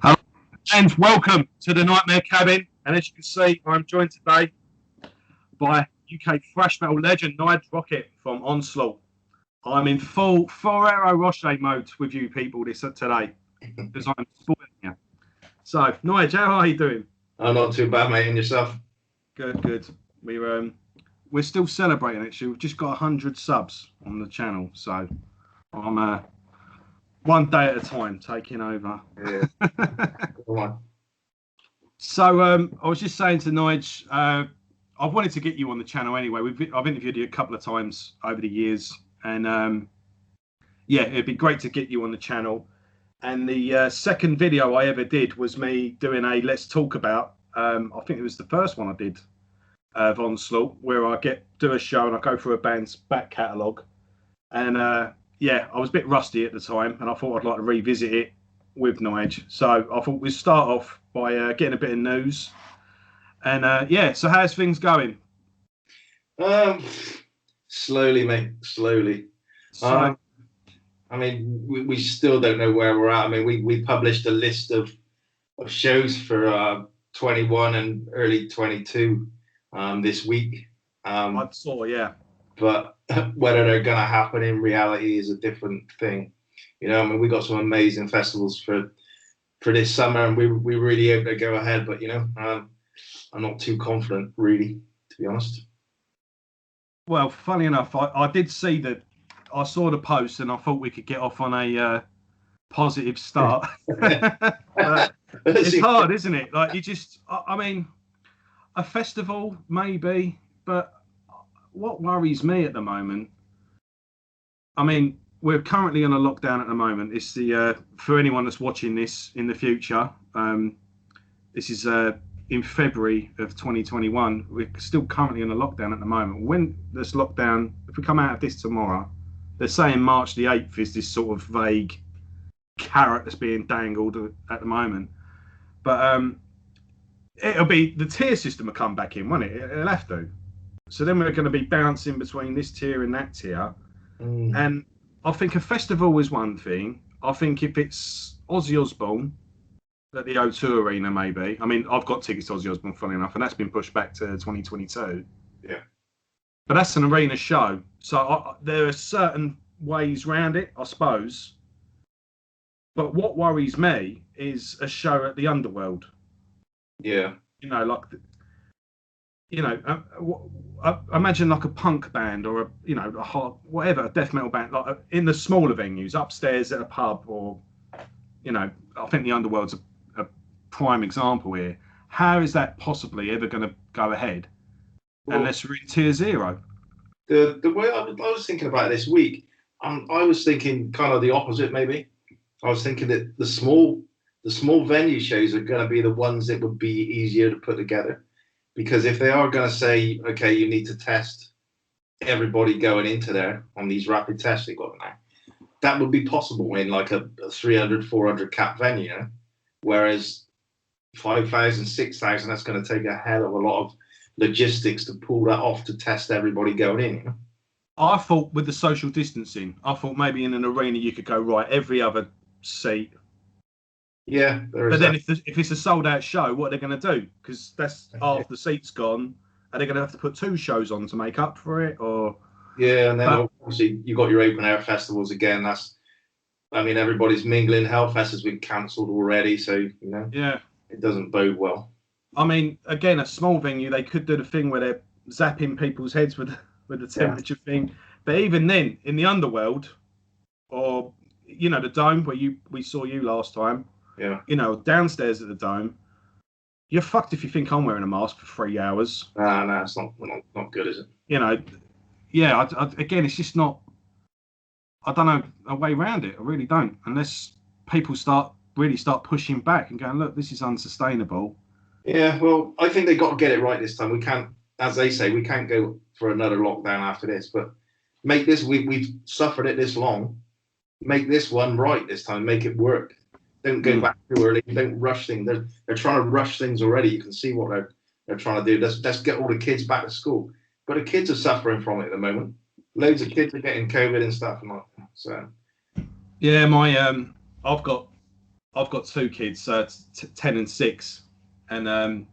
Hello and welcome to the Nightmare Cabin. And as you can see, I'm joined today by UK thrash metal legend Nige Rockett from Onslaught. I'm in full Ferrero Rocher mode with you people today because I'm spoiling you. So, Nige, how are you doing? I'm not too bad, mate. And yourself? Good. We're still celebrating actually. We've just got 100 subs on the channel, so I'm one day at a time taking over. Yeah. Come on. So I was just saying to Nige, I've wanted to get you on the channel anyway. I've interviewed you a couple of times over the years, and yeah, it'd be great to get you on the channel. And the second video I ever did was me doing a Let's Talk About. I think it was the first one I did of Onslaught, where I do a show and I go through a band's back catalogue. And yeah, I was a bit rusty at the time, and I thought I'd like to revisit it with Nige. So I thought we'd start off by getting a bit of news. And yeah, so how's things going? Slowly, mate. Slowly. I mean, we still don't know where we're at. I mean, we published a list of shows for 21 and early 22 this week. I saw, yeah. But whether they're going to happen in reality is a different thing. You know, I mean, we got some amazing festivals for this summer, and we really hope they go ahead. But you know, I'm not too confident, really, to be honest. Well, funny enough, I did see that. I saw the post, and I thought we could get off on a positive start. It's hard, isn't it? Like I mean, a festival maybe, but what worries me at the moment, I mean, we're currently in a lockdown at the moment. It's for anyone that's watching this in the future, this is in February of 2021. We're still currently in a lockdown at the moment. When this lockdown, if we come out of this tomorrow, they're saying March the 8th is this sort of vague carrot that's being dangled at the moment. But it'll be, the tier system will come back in, won't it? It'll have to. So then we're going to be bouncing between this tier and that tier. And I think a festival is one thing. I think if it's Ozzy Osbourne at the O2 Arena, maybe. I mean, I've got tickets to Ozzy Osbourne, funny enough, and that's been pushed back to 2022. Yeah. But that's an arena show. So there are certain ways around it, I suppose. But what worries me is a show at the Underworld. Yeah. You know, like, imagine like a punk band or a hard, whatever, a death metal band, like in the smaller venues, upstairs at a pub, or, I think the Underworld's a prime example here. How is that possibly ever going to go ahead unless we're in tier 0? The way I was thinking about it this week, I was thinking kind of the opposite, maybe. I was thinking that the small venue shows are going to be the ones that would be easier to put together. Because if they are going to say, okay, you need to test everybody going into there on these rapid tests they've got now, that would be possible in like a 300, 400 cap venue. You know? Whereas 5,000, 6,000, that's going to take a hell of a lot of logistics to pull that off to test everybody going in. You know? I thought with the social distancing, maybe in an arena you could go, right, every other seat. Yeah, but then if it's a sold out show, what are they going to do? Because that's half the seats gone. Are they going to have to put 2 shows on to make up for it? Or yeah, and then obviously you got your open air festivals again. Everybody's mingling. Hellfest has been cancelled already, so yeah, it doesn't bode well. I mean, again, a small venue, they could do the thing where they're zapping people's heads with the temperature thing. But even then, in the Underworld, or the Dome where we saw you last time. Yeah. Downstairs at the Dome, you're fucked if you think I'm wearing a mask for 3 hours. No, it's not good, is it? Yeah. Again, it's just not. I don't know a way around it. I really don't, unless people start pushing back and going, look, this is unsustainable. Yeah, well, I think they got to get it right this time. We can't, as they say, we can't go for another lockdown after this. But make this. We've suffered it this long. Make this one right this time. Make it work. Don't go back too early. Don't rush things. They're trying to rush things already. You can see what they're trying to do. Let's get all the kids back to school. But the kids are suffering from it at the moment. Loads of kids are getting COVID and stuff. So yeah, I've I've got two kids, 10 and 6, and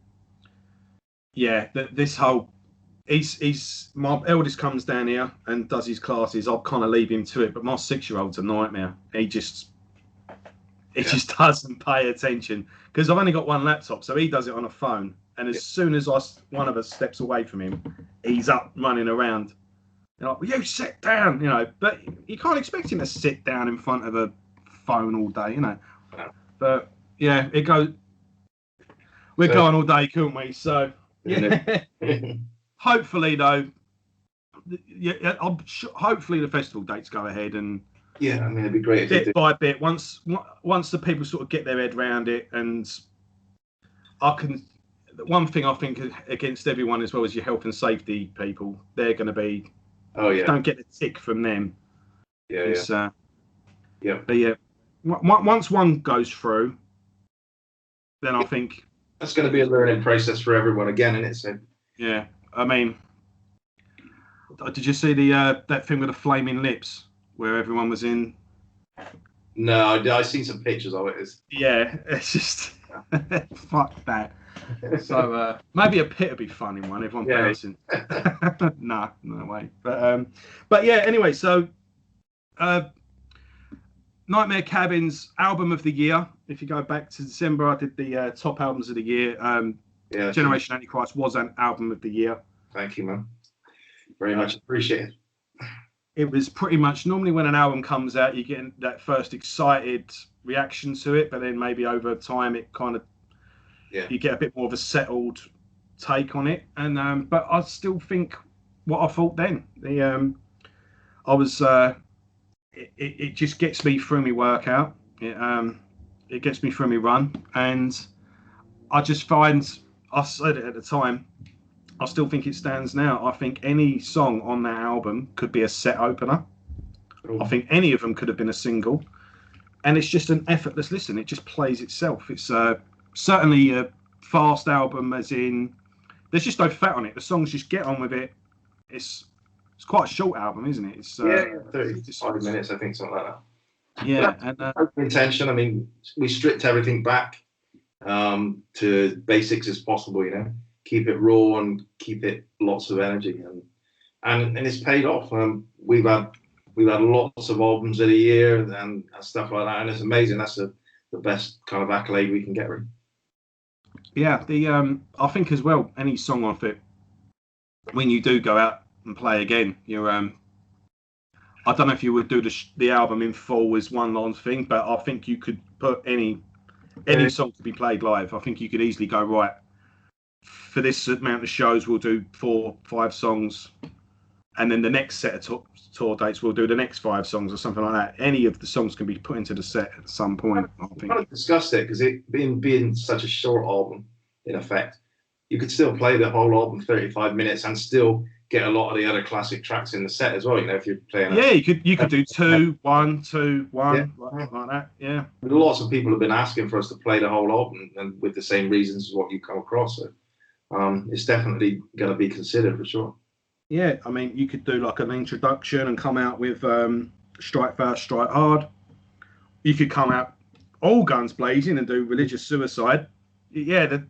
this whole he's my eldest comes down here and does his classes. I'll kind of leave him to it, but my 6-year-old's a nightmare. He just doesn't pay attention because I've only got one laptop, so he does it on a phone. And as soon as one of us steps away from him, he's up running around. You're like, well, you sit down, But you can't expect him to sit down in front of a phone all day, But yeah, we're going all day, couldn't we? So yeah. Hopefully, though, hopefully the festival dates go ahead and. Yeah, I mean, it'd be great. Bit by bit, once the people sort of get their head around it, and one thing I think against everyone as well is your health and safety people. They're going to be. Oh yeah. Don't get the tick from them. Yeah. Yeah. But yeah, once one goes through, then I think that's going to be a learning process for everyone again, isn't it? So. Yeah, I mean, did you see that thing with the flaming lips where everyone was in? No, I seen some pictures of it. Yeah, it's just fuck that. So maybe a pit would be fun in one. Everyone bouncing. No way. But yeah. Anyway, so Nightmare Cabin's album of the year. If you go back to December, I did the top albums of the year. Generation Antichrist was an album of the year. Thank you, man. Very much appreciated. It was pretty much normally when an album comes out, you get that first excited reaction to it, but then maybe over time it kind of you get a bit more of a settled take on it. And but I still think what I thought then. It just gets me through my workout. It gets me through my run, and I just find. I said it at the time. I still think it stands now. I think any song on that album could be a set opener. I think any of them could have been a single, and it's just an effortless listen. It just plays itself. It's certainly a fast album, as in there's just no fat on it. The songs just get on with it. It's quite a short album, isn't it? It's 35 minutes, I think, something like that. Yeah, and intention. I mean, we stripped everything back to basics as possible. Keep it raw and keep it lots of energy, and it's paid off. We've had lots of albums of the year and stuff like that, and it's amazing. That's the best kind of accolade we can get, really. Yeah, I think as well, any song off it, when you do go out and play again, you're I don't know if you would do the album in full as one long thing, but I think you could put any song to be played live. I think you could easily go, right, for this amount of shows, we'll do 4-5 songs, and then the next set of tour dates, we'll do the next 5 songs or something like that. Any of the songs can be put into the set at some point. I think. I discussed it because it being such a short album, in effect, you could still play the whole album 35 minutes and still get a lot of the other classic tracks in the set as well. If you're playing. You could do 2, 1, 2, 1, like that. Yeah. Lots of people have been asking for us to play the whole album, and with the same reasons as what you come across. So. It's definitely going to be considered for sure. Yeah, I mean, you could do like an introduction and come out with Strike Fast, Strike Hard. You could come out all guns blazing and do Religious Suicide. Yeah,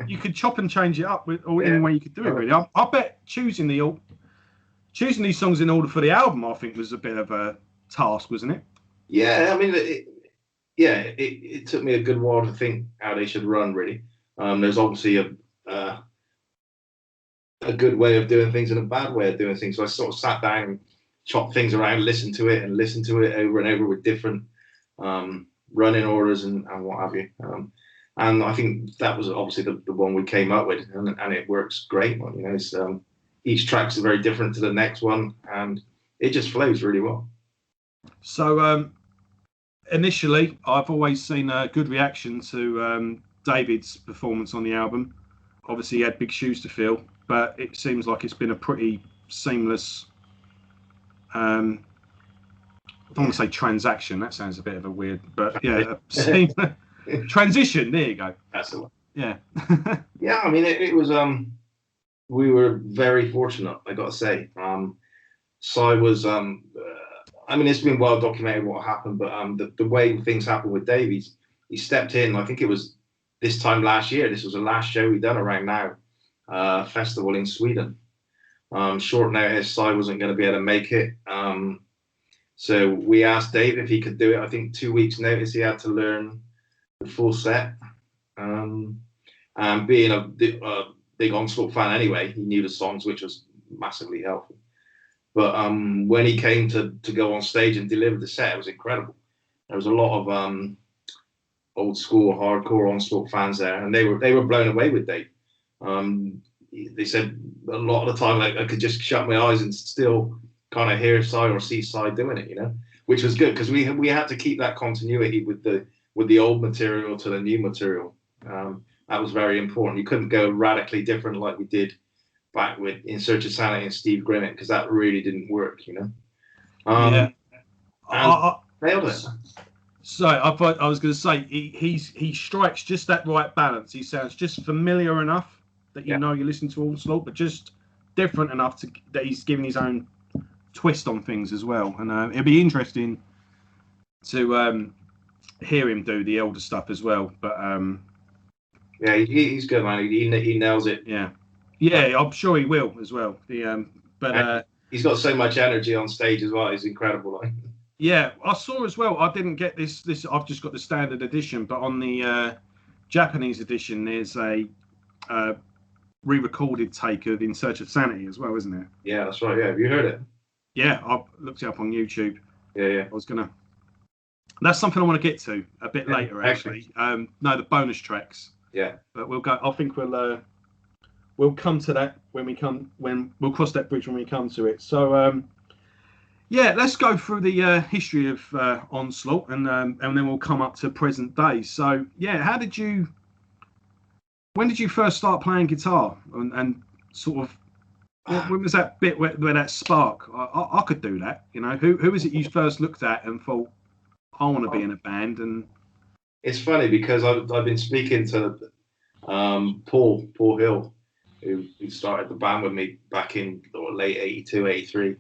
you could chop and change it up any way you could do it, really. I bet choosing these songs in order for the album, I think, was a bit of a task, wasn't it? Yeah, I mean, it took me a good while to think how they should run, really. There's obviously a good way of doing things and a bad way of doing things. So I sort of sat down and chopped things around, listened to it over and over with different running orders and what have you. And I think that was obviously the one we came up with, and it works great. It's, each track's very different to the next one, and it just flows really well. So initially, I've always seen a good reaction to David's performance on the album. Obviously, he had big shoes to fill, but it seems like it's been a pretty seamless. I don't want to say transaction. That sounds a bit of a weird, but yeah, transition. There you go. That's the one. Yeah. Yeah, I mean, it was. We were very fortunate, I got to say. So was. I mean, it's been well documented what happened, but the way things happened with Davies, he stepped in. I think it was this time last year. This was the last show we done around now, festival in Sweden. Short notice, I wasn't going to be able to make it. So we asked Dave if he could do it. I think 2 weeks notice he had to learn the full set. And being a big Onslaught fan anyway, he knew the songs, which was massively helpful. But when he came to go on stage and deliver the set, it was incredible. There was a lot of old school hardcore Onslaught fans there, and they were blown away with Dave. They said a lot of the time, like, I could just shut my eyes and still kind of hear Cy or see Cy doing it, which was good because we had to keep that continuity with the old material to the new material. That was very important. You couldn't go radically different like we did back with In Search of Sanity and Steve Grimmett, because that really didn't work, Yeah. Nailed it. So I was going to say he strikes just that right balance. He sounds just familiar enough that you know you're listening to Onslaught, but just different enough that he's giving his own twist on things as well. And it'll be interesting to hear him do the elder stuff as well. But yeah, he's good, man. He nails it. Yeah, I'm sure he will as well. But he's got so much energy on stage as well. He's incredible. Yeah, I saw as well. I didn't get this. I've just got the standard edition, but on the Japanese edition, there's a re-recorded take of In Search of Sanity as well, isn't there? Yeah, that's right. Yeah, have you heard it? Yeah, I looked it up on YouTube. Yeah. I was gonna. That's something I want to get to a bit later, actually. No, the bonus tracks. Yeah, but we'll go. I think we'll come to that when we'll cross that bridge when we come to it. So yeah, let's go through the history of Onslaught, and then we'll come up to present day. So yeah, when did you first start playing guitar, and sort of when was that bit where that spark? I could do that. Who was it you first looked at and thought, I want to be in a band? And it's funny because I've been speaking to Paul Hill, who started the band with me back in late 82, 83.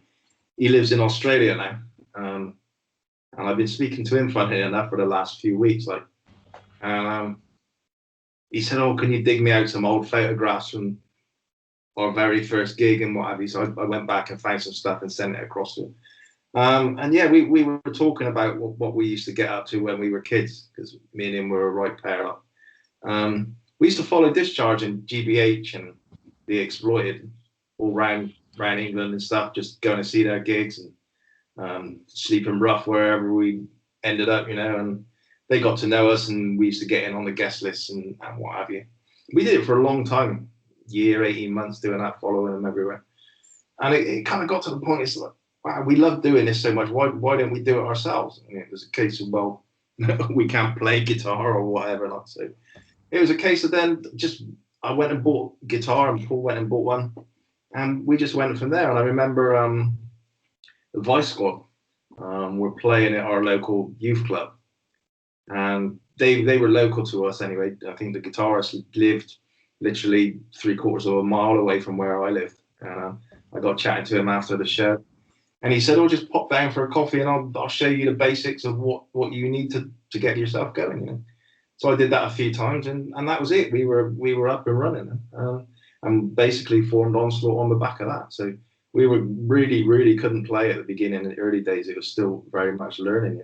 He lives in Australia now, and I've been speaking to him, funny enough, for the last few weeks. And he said, "Oh, can you dig me out some old photographs from our very first gig and what have you?" So I went back and found some stuff and sent it across to him. And yeah, we were talking about what we used to get up to when we were kids, because me and him were a right pair up. We used to follow Discharge and GBH and The Exploited all round England and stuff, just going to see their gigs and sleeping rough wherever we ended up, and they got to know us, and we used to get in on the guest lists and what have you. We did it for a long time, year, 18 months, doing that, following them everywhere. And it kind of got to the point, it's like, wow, we love doing this so much. Why don't we do it ourselves? And it was a case of, well, we can't play guitar or whatever. So it was a case of then I went and bought a guitar, and Paul went and bought one, and we just went from there. And I remember the Vice Squad were playing at our local youth club, and they were local to us anyway. I think the guitarist lived literally 3/4 of a mile away from where I lived, and I got chatting to him after the show. And he said, "Oh, just pop down for a coffee, and I'll show you the basics of what you need to get yourself going." So I did that a few times, and that was it. We were up and running, and basically formed Onslaught on the back of that. So we were really couldn't play at the beginning. In the early days, it was still very much learning.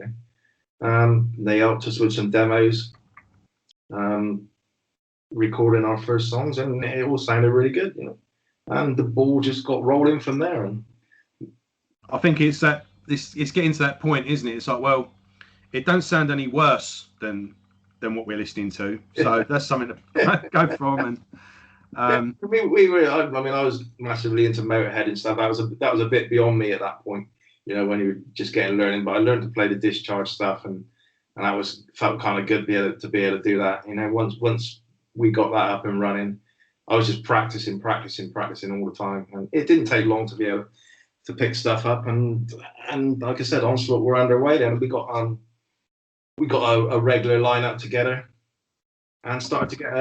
They helped us with some demos, recording our first songs, and it all sounded really good. And the ball just got rolling from there. And I think it's getting to that point, isn't it? It's like, well, it don't sound any worse than what we're listening to, so that's something to go from. And I was massively into Motorhead and stuff. That was a bit beyond me at that point, when you were just getting learning. But I learned to play the Discharge stuff, and that felt kind of good to be able to do that. Once we got that up and running, I was just practicing all the time, and it didn't take long to be able to pick stuff up. And like I said, Onslaught were underway then. We got a regular lineup together and started to get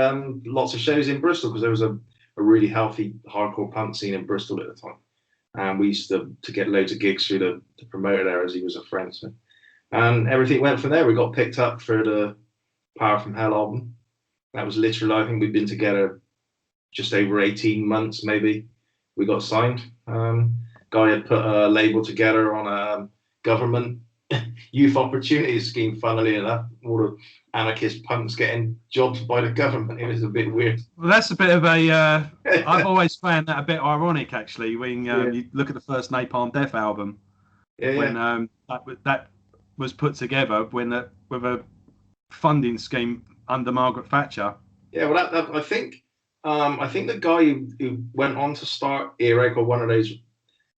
lots of shows in Bristol, because there was a really healthy hardcore punk scene in Bristol at the time. And we used to get loads of gigs through the promoter there, as he was a friend. So. And everything went from there. We got picked up for the Power from Hell album. That was literally, I think we'd been together just over 18 months, maybe. We got signed. Guy had put a label together on a government youth opportunity scheme, funnily enough. All the anarchist punks getting jobs by the government. It was a bit weird. Well, that's a bit of a. I've always found that a bit ironic, actually, when you look at the first Napalm Death album, when that was put together with a funding scheme under Margaret Thatcher. Yeah, well, that I think the guy who went on to start Earache, or one of those,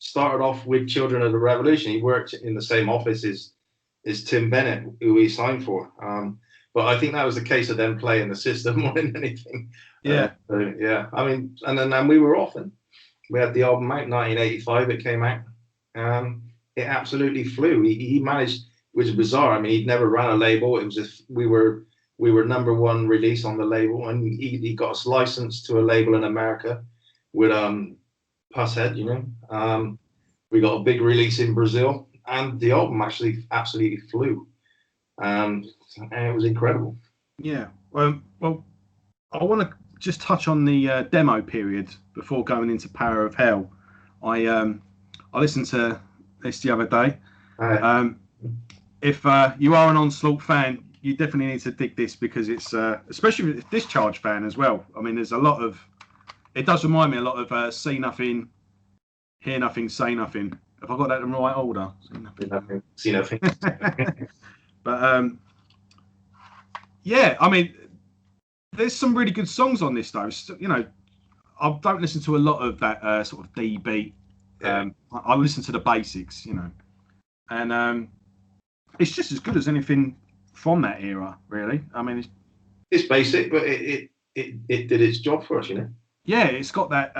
started off with Children of the Revolution. He worked in the same office as Tim Bennett, who he signed for. But I think that was the case of them playing the system more than anything. Yeah. Yeah. I mean, and we were off, and we had the album out in 1985. It came out. It absolutely flew. He managed, which is bizarre. I mean, he'd never ran a label. It was just we were number one release on the label, and he got us licensed to a label in America with Pusshead, you know. We got a big release in Brazil, and the album actually absolutely flew. And it was incredible. Yeah. Well, I want to just touch on the demo period before going into Power of Hell. I listened to this the other day. If you are an Onslaught fan, you definitely need to dig this, because it's especially with Discharge fan as well. I mean, there's a lot of. It does remind me a lot of See Nothing, Hear Nothing, Say Nothing. Have I got that in the right order? See nothing. But yeah, I mean, there's some really good songs on this, though. So, you know, I don't listen to a lot of that sort of D beat. I listen to the basics, you know, and it's just as good as anything from that era, really. I mean, it's basic, but it did its job for us, you know. Yeah, it's got that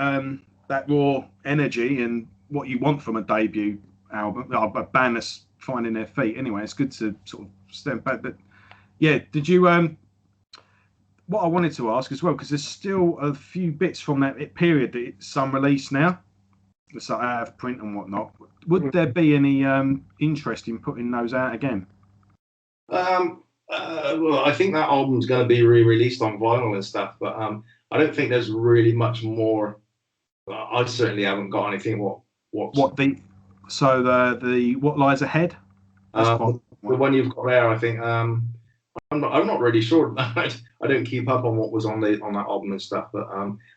that raw energy and what you want from a debut album, a band that's finding their feet. Anyway, it's good to sort of step back. But yeah, did you? What I wanted to ask as well, because there's still a few bits from that period that it's unreleased now, it's like out of print and whatnot. Would there be any interest in putting those out again? Well, I think that album's going to be re-released on vinyl and stuff, but I don't think there's really much more. I certainly haven't got anything. What Lies Ahead? The one you've got there, I think. I'm not really sure. I don't keep up on what was on that album and stuff, but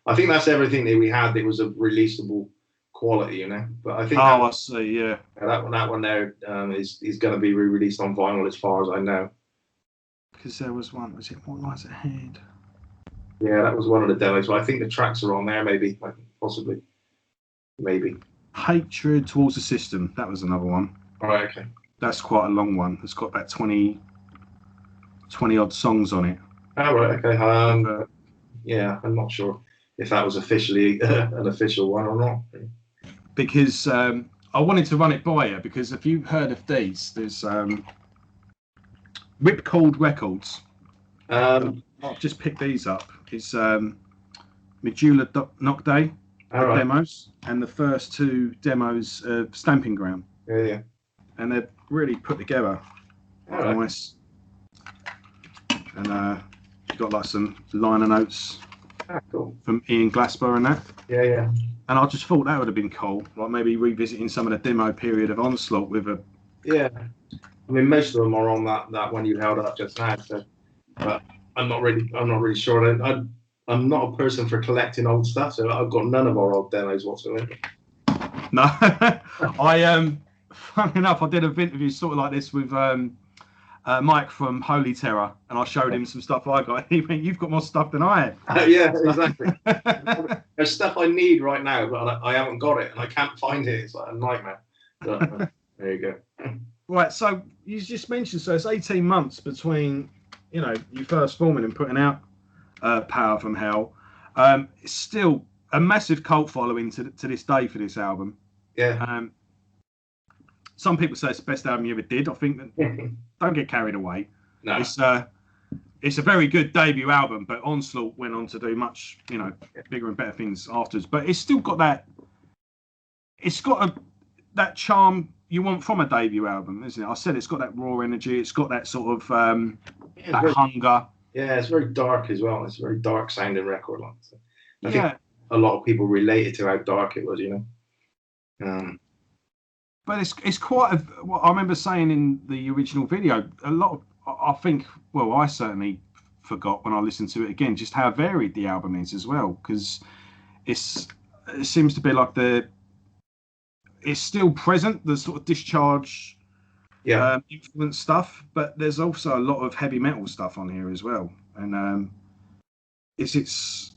I think that's everything that we had that was of releasable quality, you know. But I think. I see. Yeah. That one there is going to be re-released on vinyl, as far as I know. Because there was one. Was it What Lies Ahead? Yeah, that was one of the demos. But I think the tracks are on there, maybe, possibly, maybe. Hatred Towards the System. That was another one. All right. Okay. That's quite a long one. It's got about 20 odd songs on it. Oh, right. Okay. Yeah, I'm not sure if that was officially an official one or not. Because I wanted to run it by you, because if you've heard of these, there's Ripcord Records. I've just picked these up. It's Medulla Nocte demos, and the first two demos of Stamping Ground. Yeah. And they're really put together. Nice. And you've got like some liner notes cool. from Ian Glasper and that. Yeah. And I just thought that would have been cool, like maybe revisiting some of the demo period of Onslaught with a. Yeah, I mean, most of them are on that one you held up just now. So, but I'm not really sure. I'm not a person for collecting old stuff, so I've got none of our old demos whatsoever. No, funny enough, I did an interview sort of like this with Mike from Holy Terror, and I showed him some stuff I got. He went, "You've got more stuff than I have." Yeah, exactly. There's stuff I need right now, but I haven't got it, and I can't find it. It's like a nightmare. But, there you go. Right, so you just mentioned, so it's 18 months between, you know, you first forming and putting out Power from Hell. It's still a massive cult following to this day for this album. Yeah. Some people say it's the best album you ever did. I think that don't get carried away. No. It's a very good debut album, but Onslaught went on to do much, you know, bigger and better things afterwards. But it's still got that. It's got that charm you want from a debut album, isn't it? I said it's got that raw energy. It's got that sort of that hunger. Yeah, it's very dark as well. It's a very dark sounding record. Like, so I think Yeah, a lot of people related to how dark it was, you know. but it's quite a. What I remember saying in the original video, a lot of, I think, well, I certainly forgot when I listened to it again just how varied the album is as well, because it seems to be like it's still present, the sort of Discharge Yeah, influence stuff, but there's also a lot of heavy metal stuff on here as well, and it's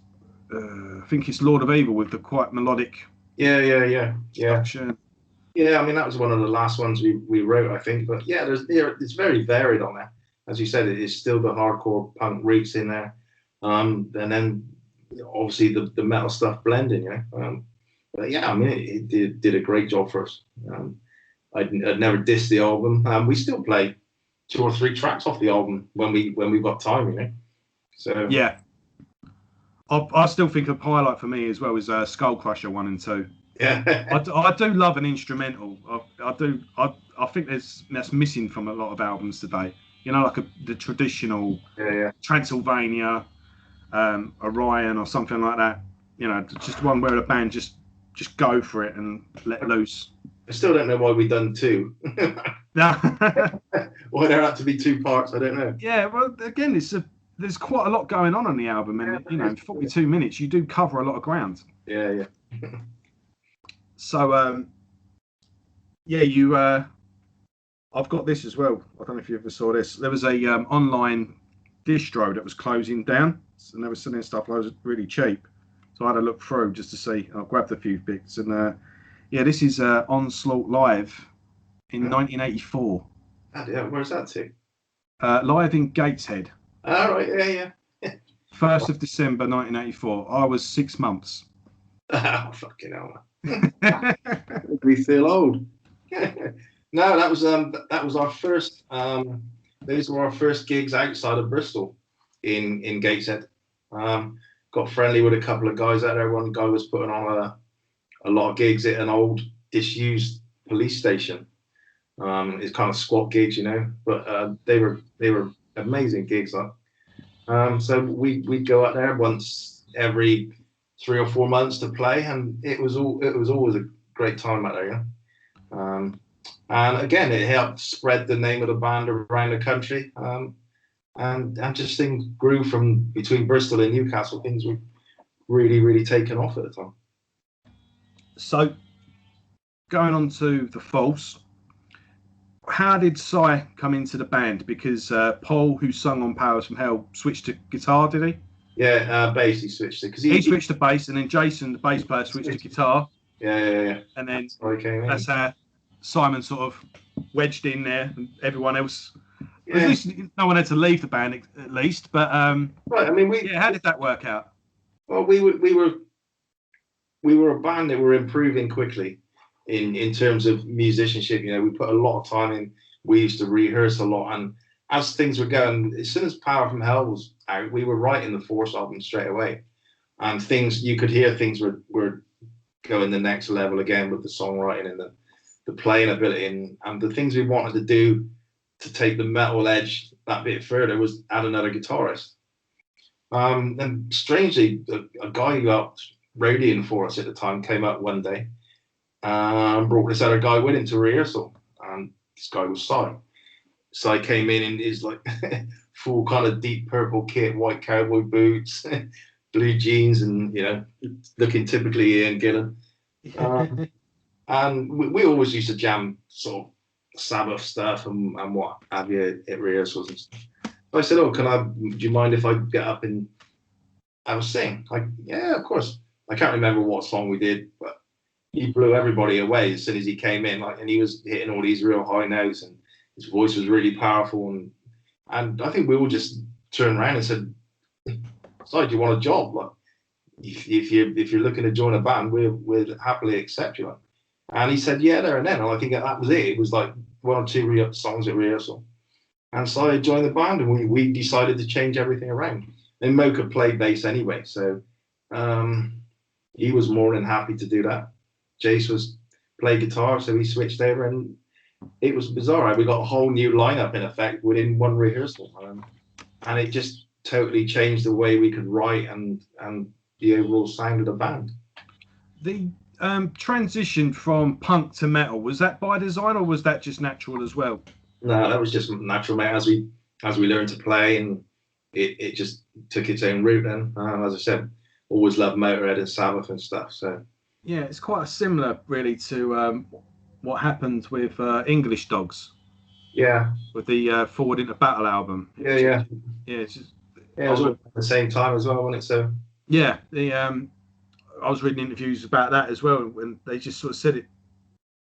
I think it's Lord of Evil with the quite melodic yeah. structure. Yeah, I mean that was one of the last ones we wrote, I think. But yeah, it's very varied on there. As you said, it is still the hardcore punk roots in there, and then obviously the metal stuff blending, you know. But yeah, I mean it did a great job for us. I'd never dissed the album. We still play 2 or 3 tracks off the album when we've got time, you know. So Yeah, I still think a highlight for me as well is Skull Crusher 1 and 2. yeah, I do love an instrumental. I do. I think that's missing from a lot of albums today. You know, like the traditional yeah. Transylvania, Orion, or something like that. You know, just one where the band just go for it and let loose. I still don't know why we done 2. Why there had to be 2 parts, I don't know. Yeah, well, again, there's quite a lot going on the album, and you know, in 42 minutes, you do cover a lot of ground. Yeah. So, yeah, I've got this as well. I don't know if you ever saw this. There was a online distro that was closing down, and they were selling stuff loads really cheap. So I had a look through just to see. I grabbed a few bits, and yeah, this is Onslaught live in 1984. Where's that to? Live in Gateshead. All right, yeah. 1st of December 1984. I was 6 months. Oh, fucking hell, man. We feel old. No, that was our first. Those were our first gigs outside of Bristol in Gateshead. Got friendly with a couple of guys out there. One guy was putting on a lot of gigs at an old disused police station. It's kind of squat gigs, you know, but they were amazing gigs. So we'd go out there once every 3 or 4 months to play, and it was always a great time out there, you know. And again, it helped spread the name of the band around the country, and just things grew from between Bristol and Newcastle. Things were really taken off at the time. So, going on to the False, how did Si come into the band? Because Paul, who sung on Powers from Hell, switched to guitar, did he? Yeah, bass he switched to, because he switched to bass, and then Jason, the bass player, switched to guitar. Yeah. And then that's how Simon sort of wedged in there, and everyone else. Yeah. At least no one had to leave the band, at least. But right, I mean, how did that work out? Well, we were a band that were improving quickly in terms of musicianship. You know, we put a lot of time in. We used to rehearse a lot, and as things were going, as soon as Power from Hell was out, we were writing the Force album straight away, and you could hear things were going the next level again with the songwriting and the playing ability, and the things we wanted to do to take the metal edge that bit further was add another guitarist. And strangely, a guy who got roadieing for us at the time came up one day and brought this other guy with him to rehearsal, and this guy was Si. Si came in his like full kind of deep purple kit, white cowboy boots, blue jeans, and you know, looking typically Ian Gillan. And we always used to jam sort of Sabbath stuff and what have you at rehearsals and stuff. So I said, "Oh, do you mind if I get up and have a sing?" Like, yeah, of course. I can't remember what song we did, but he blew everybody away as soon as he came in. Like, and he was hitting all these real high notes, and his voice was really powerful. And I think we all just turned around and said, "So, do you want a job? Like, if you're looking to join a band, we'll happily accept you." And he said, "Yeah," there and then. And I think that was it. It was like 1 or 2 songs at rehearsal. And so I joined the band, and we decided to change everything around. And Mo could play bass anyway, so he was more than happy to do that. Jace play guitar, so he switched over, and it was bizarre. We got a whole new lineup in effect within one rehearsal, and it just totally changed the way we could write and the overall sound of the band. The transition from punk to metal, was that by design or was that just natural as well? No, that was just natural, mate. As we learned to play, and it just took its own route. Then, as I said, always loved Motorhead and Sabbath and stuff. So yeah, it's quite similar, really, to what happened with English Dogs. Yeah, with the Forward into Battle album. Yeah. It's just, It was all at the same time as well, wasn't it? So yeah, I was reading interviews about that as well, and they just sort of said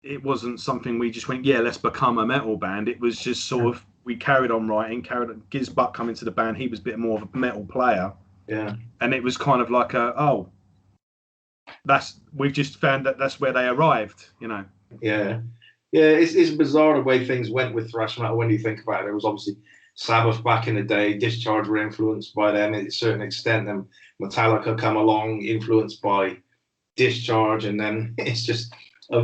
it wasn't something we just went, yeah, let's become a metal band. It was just sort of, we carried on writing, Giz Buck coming to the band, he was a bit more of a metal player. Yeah. And it was kind of like we've just found that's where they arrived, you know. Yeah. Yeah, it's bizarre the way things went with thrash metal when you think about it. There was obviously Sabbath back in the day, Discharge were influenced by them to a certain extent, and Metallica come along influenced by Discharge, and then it's just a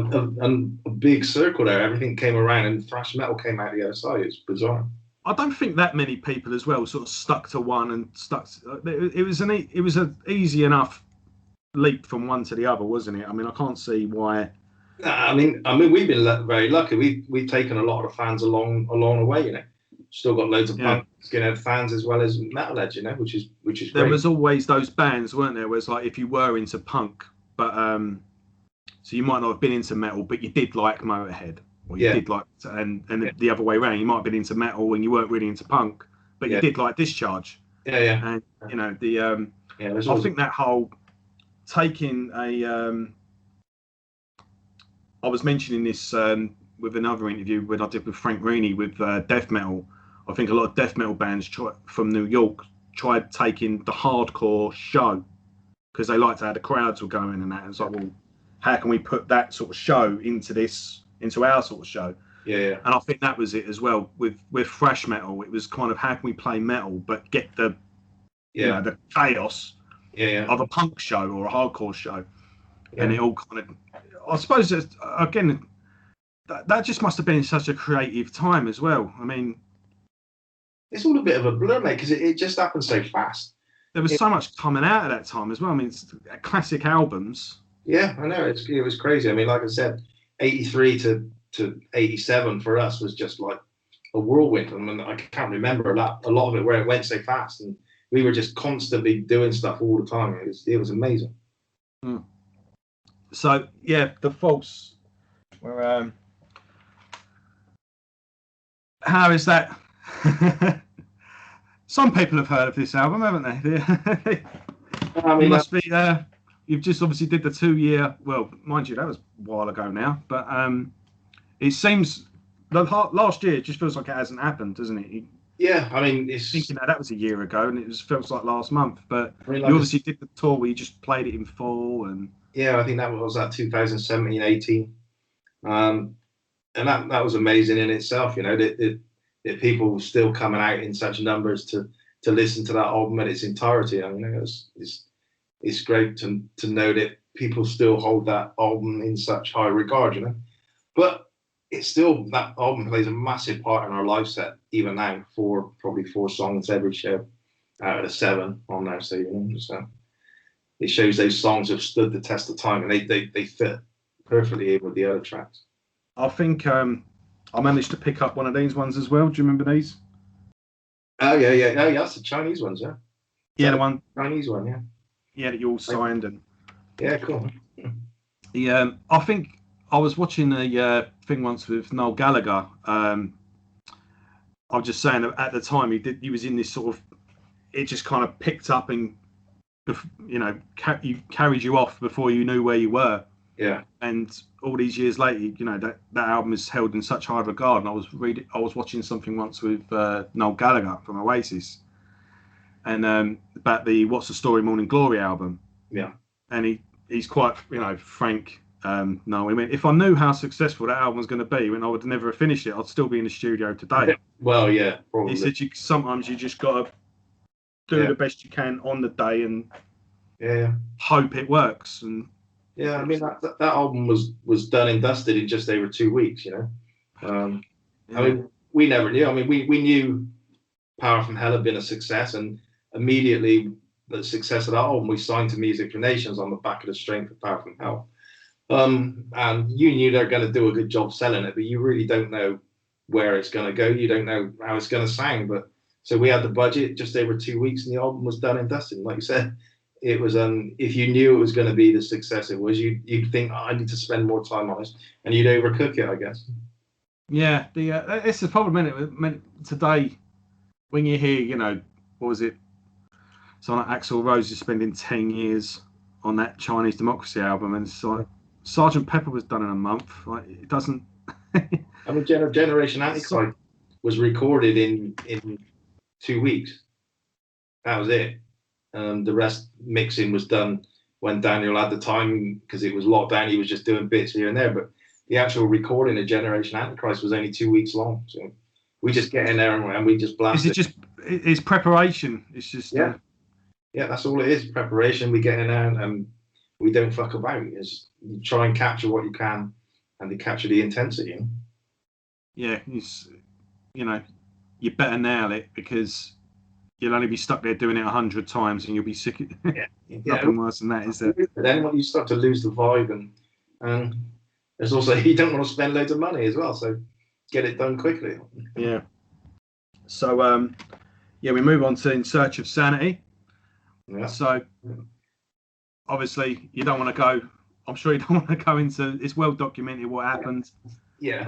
big circle there. Everything came around, and thrash metal came out the other side. It's bizarre. I don't think that many people as well sort of stuck to one and it was an easy enough leap from one to the other, wasn't it? I mean, I can't see why. I mean, we've been very lucky. We've taken a lot of fans along the way, you know. Still got loads of punk skinhead fans as well as metalheads, you know, which is great. There was always those bands, weren't there? Where it's like if you were into punk, but so you might not have been into metal, but you did like Motorhead, or you did like, and the other way around, you might have been into metal and you weren't really into punk, but you did like Discharge. Yeah. And you know I think that whole taking a I was mentioning this with another interview when I did with Frank Rooney with death metal. I think a lot of death metal bands from New York tried taking the hardcore show because they liked how the crowds were going and that. It's like, well, how can we put that sort of show into our sort of show? Yeah. And I think that was it as well with thrash metal. It was kind of how can we play metal but get the you know, the chaos of a punk show or a hardcore show, and it all kind of. I suppose again, that just must have been such a creative time as well. I mean, it's all a bit of a blur, mate, because it just happened so fast. There was so much coming out at that time as well. I mean, it's classic albums. Yeah, I know. It was crazy. I mean, like I said, 83 to 87 for us was just like a whirlwind. I mean, I can't remember a lot of it where it went so fast, and we were just constantly doing stuff all the time. It was amazing. Mm. So yeah, the False were. How is that? Some people have heard of this album, haven't they? I mean, you must be. You've just obviously did the 2-year. Well, mind you, that was a while ago now. But it seems the last year it just feels like it hasn't happened, doesn't it? Yeah, I mean, it's thinking that was a year ago, and it feels like last month. But I mean, you obviously did the tour where you just played it in full, and yeah, I think that was 2017, 18, and that was amazing in itself. You know, that people still coming out in such numbers to listen to that album in its entirety. I mean, it's great to know that people still hold that album in such high regard, you know. But it's still, that album plays a massive part in our live set even now. Probably 4 songs every show out of the 7 on there. So, you know, so it shows those songs have stood the test of time, and they fit perfectly in with the other tracks. I think I managed to pick up one of these ones as well. Do you remember these? Oh yeah. That's the Chinese ones, yeah. Yeah, the one Chinese one, yeah. Yeah, that you all signed and. Yeah, cool. Yeah, I think I was watching a thing once with Noel Gallagher. I was just saying that at the time he was in this sort of. It just kind of picked up and, you know, carried you off before you knew where you were. Yeah. And all these years later, you know, that album is held in such high regard. And I was watching something once with Noel Gallagher from Oasis, and about the What's the Story Morning Glory album. Yeah. And he's quite, you know, frank. No, he went, if I knew how successful that album was going to be, when I would never have finished it, I'd still be in the studio today. Well, yeah, probably. He said sometimes you just got to do the best you can on the day and hope it works. And yeah, I mean that album was done and dusted in just over 2 weeks, you know. I mean, we never knew. I mean, we knew Power from Hell had been a success, and immediately the success of that album, we signed to Music for Nations on the back of the strength of Power from Hell. And you knew they're going to do a good job selling it, but you really don't know where it's going to go. You don't know how it's going to sound. But so we had the budget just over 2 weeks, and the album was done and dusted. Like you said, it was if you knew it was going to be the success it was, you'd think, I need to spend more time on this, and you'd overcook it, I guess. Yeah, it's the problem, isn't it? Today, when you hear, what was it? So like Axl Rose is spending 10 years on that Chinese Democracy album, and it's like Sergeant Pepper was done in a month. Like it doesn't. I mean, Generation Antichrist was recorded in 2 weeks. That was it. The rest mixing was done when Daniel had the time, because it was locked down. He was just doing bits here and there, but the actual recording of Generation Antichrist was only 2 weeks long. So we just get in there and we just blast it. It's preparation. It's just yeah, that's all it is. Preparation. We get in there and we don't fuck about. You try and capture what you can, and to capture the intensity. Yeah, you better nail it, because you'll only be stuck there doing it 100 times and you'll be sick. Nothing worse than that, is there? Then when you start to lose the vibe, and there's also, you don't want to spend loads of money as well, so get it done quickly. Yeah. So we move on to In Search of Sanity. Yeah. So obviously you don't want to go. I'm sure you don't want to go into. It's well documented what happened. Yeah.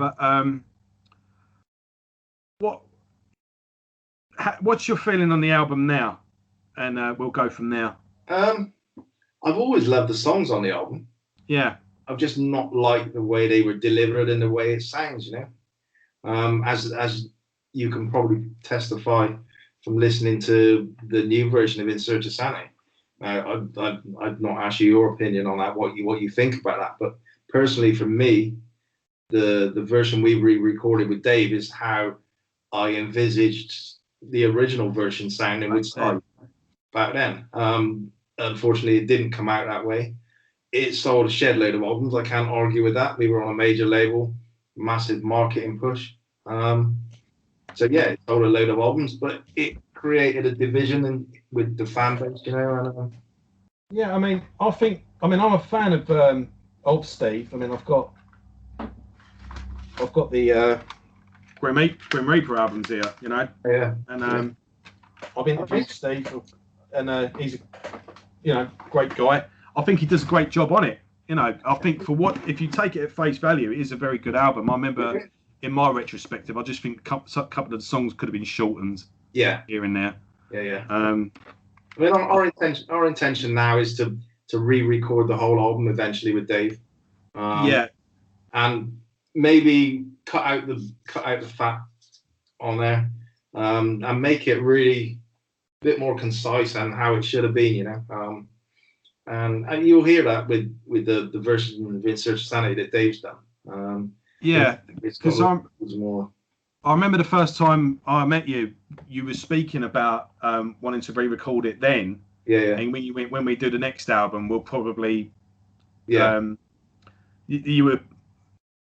But what's your feeling on the album now? And we'll go from there. I've always loved the songs on the album. Yeah. I've just not liked the way they were delivered and the way it sounds, as you can probably testify from listening to the new version of In Search of Sanity. I'd not ask you your opinion on that, what you think about that. But personally, for me, the version we re-recorded with Dave is how I envisaged the original version sounding with Steve back then. Unfortunately, it didn't come out that way. It sold a shed load of albums. I can't argue with that. We were on a major label, massive marketing push. So yeah, it sold a load of albums, but it created a division with the fan base, Yeah, I'm a fan of old Steve. I've got the Grim Reaper albums here, Yeah. And I've introduced Steve, and he's a great guy. I think he does a great job on it. I think if you take it at face value, it is a very good album. I remember in my retrospective, I just think a couple of the songs could have been shortened. Yeah. Here and there. Yeah. Our intention now is to re-record the whole album eventually with Dave. And maybe cut out the fat on there, and make it really a bit more concise and how it should have been, and you'll hear that with the version of In Search of Sanity that Dave's done. Because I remember the first time I met you, you were speaking about wanting to re-record it then. Yeah. And when we do the next album, we'll probably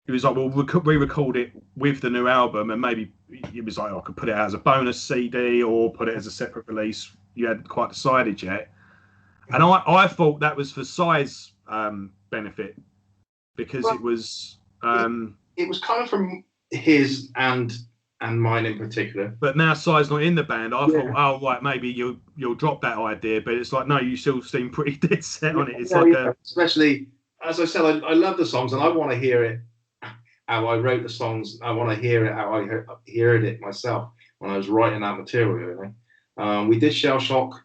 it was like, we'll re-record it with the new album, and maybe it was like I could put it out as a bonus CD or put it as a separate release. You hadn't quite decided yet. And I thought that was for size benefit, because it was coming from his and mine in particular. But now Si's not in the band. I thought, oh right, maybe you'll drop that idea. But it's like, no, you still seem pretty dead set on it. It's especially, as I said, I love the songs and I want to hear it how I wrote the songs. I want to hear it how I heard it myself when I was writing that material. We did Shell Shock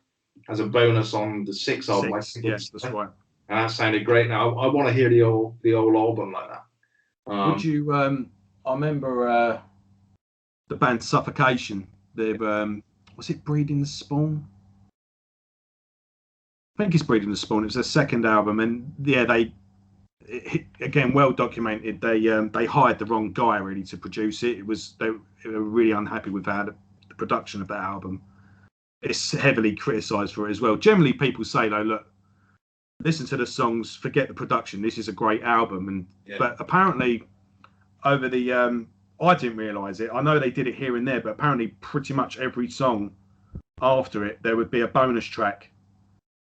as a bonus on the 6th album. Yes, that's right. And that sounded great. Now I want to hear the old album like that. Would you? I remember the band Suffocation. Was it Breeding the Spawn? I think it's Breeding the Spawn. It was their second album, and again, well documented. They hired the wrong guy really to produce it. They were really unhappy with the production of that album. It's heavily criticised for it as well. Generally, people say though, look, listen to the songs, forget the production. This is a great album, but apparently over the I didn't realise it. I know they did it here and there, but apparently pretty much every song after it, there would be a bonus track,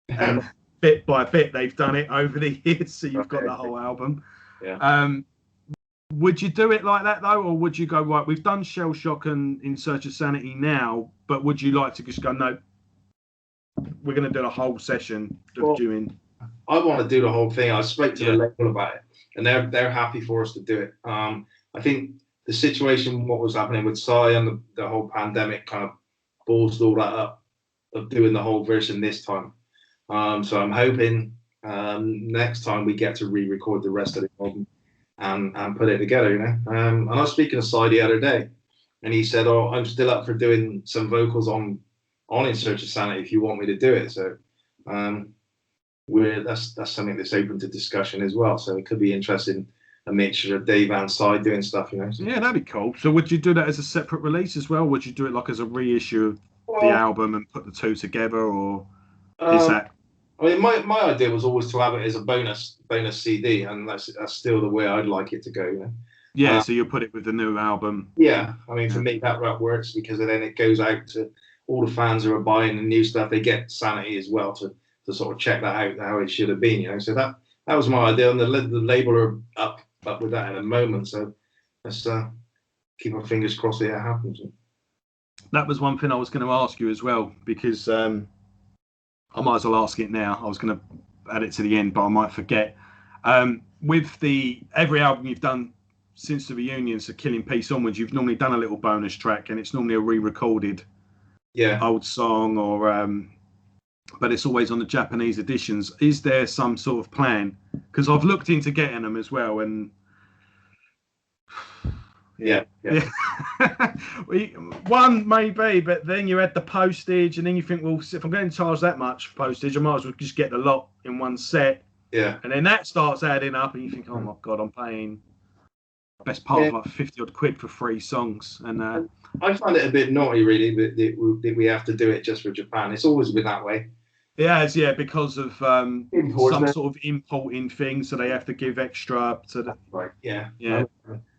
and bit by bit they've done it over the years, so you've got the whole album. Yeah. Would you do it like that though, or would you go, right, we've done Shell Shock and In Search of Sanity now, but would you like to just go, no, we're going to do a whole session of doing? I want to do the whole thing. I spoke to the label about it, and they're happy for us to do it. I think the situation, what was happening with Psy and the whole pandemic, kind of ballsed all that up of doing the whole version this time. So I'm hoping next time we get to re-record the rest of the album and put it together, you know. And I was speaking to Psy the other day, and he said, "Oh, I'm still up for doing some vocals on In Search of Sanity if you want me to do it." So that's something that's open to discussion as well. So it could be interesting, a mixture of Dave and Psy doing stuff, you know. So, yeah, that'd be cool. So would you do that as a separate release as well? Would you do it like as a reissue of the album and put the two together, or is that? I mean, my idea was always to have it as a bonus CD, and that's still the way I'd like it to go, you know. Yeah, so you'll put it with the new album. Yeah, I mean, for me that works, because then it goes out to all the fans who are buying the new stuff. They get Sanity as well to sort of check that out how it should have been, you know. So that was my idea, and the label are up with that in a moment. So let's keep our fingers crossed that it happens. That was one thing I was going to ask you as well, because I might as well ask it now. I was going to add it to the end, but I might forget. With every album you've done since the reunion, so Killing Peace onwards, you've normally done a little bonus track, and it's normally a re-recorded old song, or but it's always on the Japanese editions. Is there some sort of plan? Because I've looked into getting them as well, and yeah. One maybe, but then you add the postage, and then you think, well, if I'm going to charge that much postage, I might as well just get the lot in one set. Yeah. And then that starts adding up, and you think, oh my god, I'm paying best part of like 50 odd quid for 3 songs. And I find it a bit naughty, really, that we have to do it just for Japan. It's always been that way. Yeah, because of some sort of importing thing, so they have to give extra to the. Right. Yeah.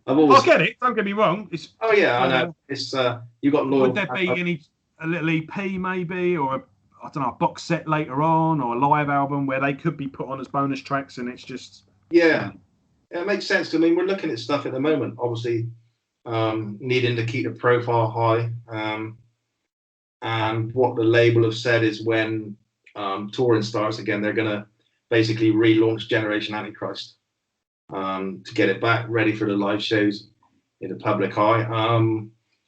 I get it. Don't get me wrong. I know. It's you got loyal. Would there be a little EP maybe, or I don't know, a box set later on, or a live album where they could be put on as bonus tracks, and it's just. Yeah, it makes sense. I mean, we're looking at stuff at the moment, obviously, needing to keep the profile high. And what the label have said is when touring starts again, they're going to basically relaunch Generation Antichrist. To get it back ready for the live shows in the public eye.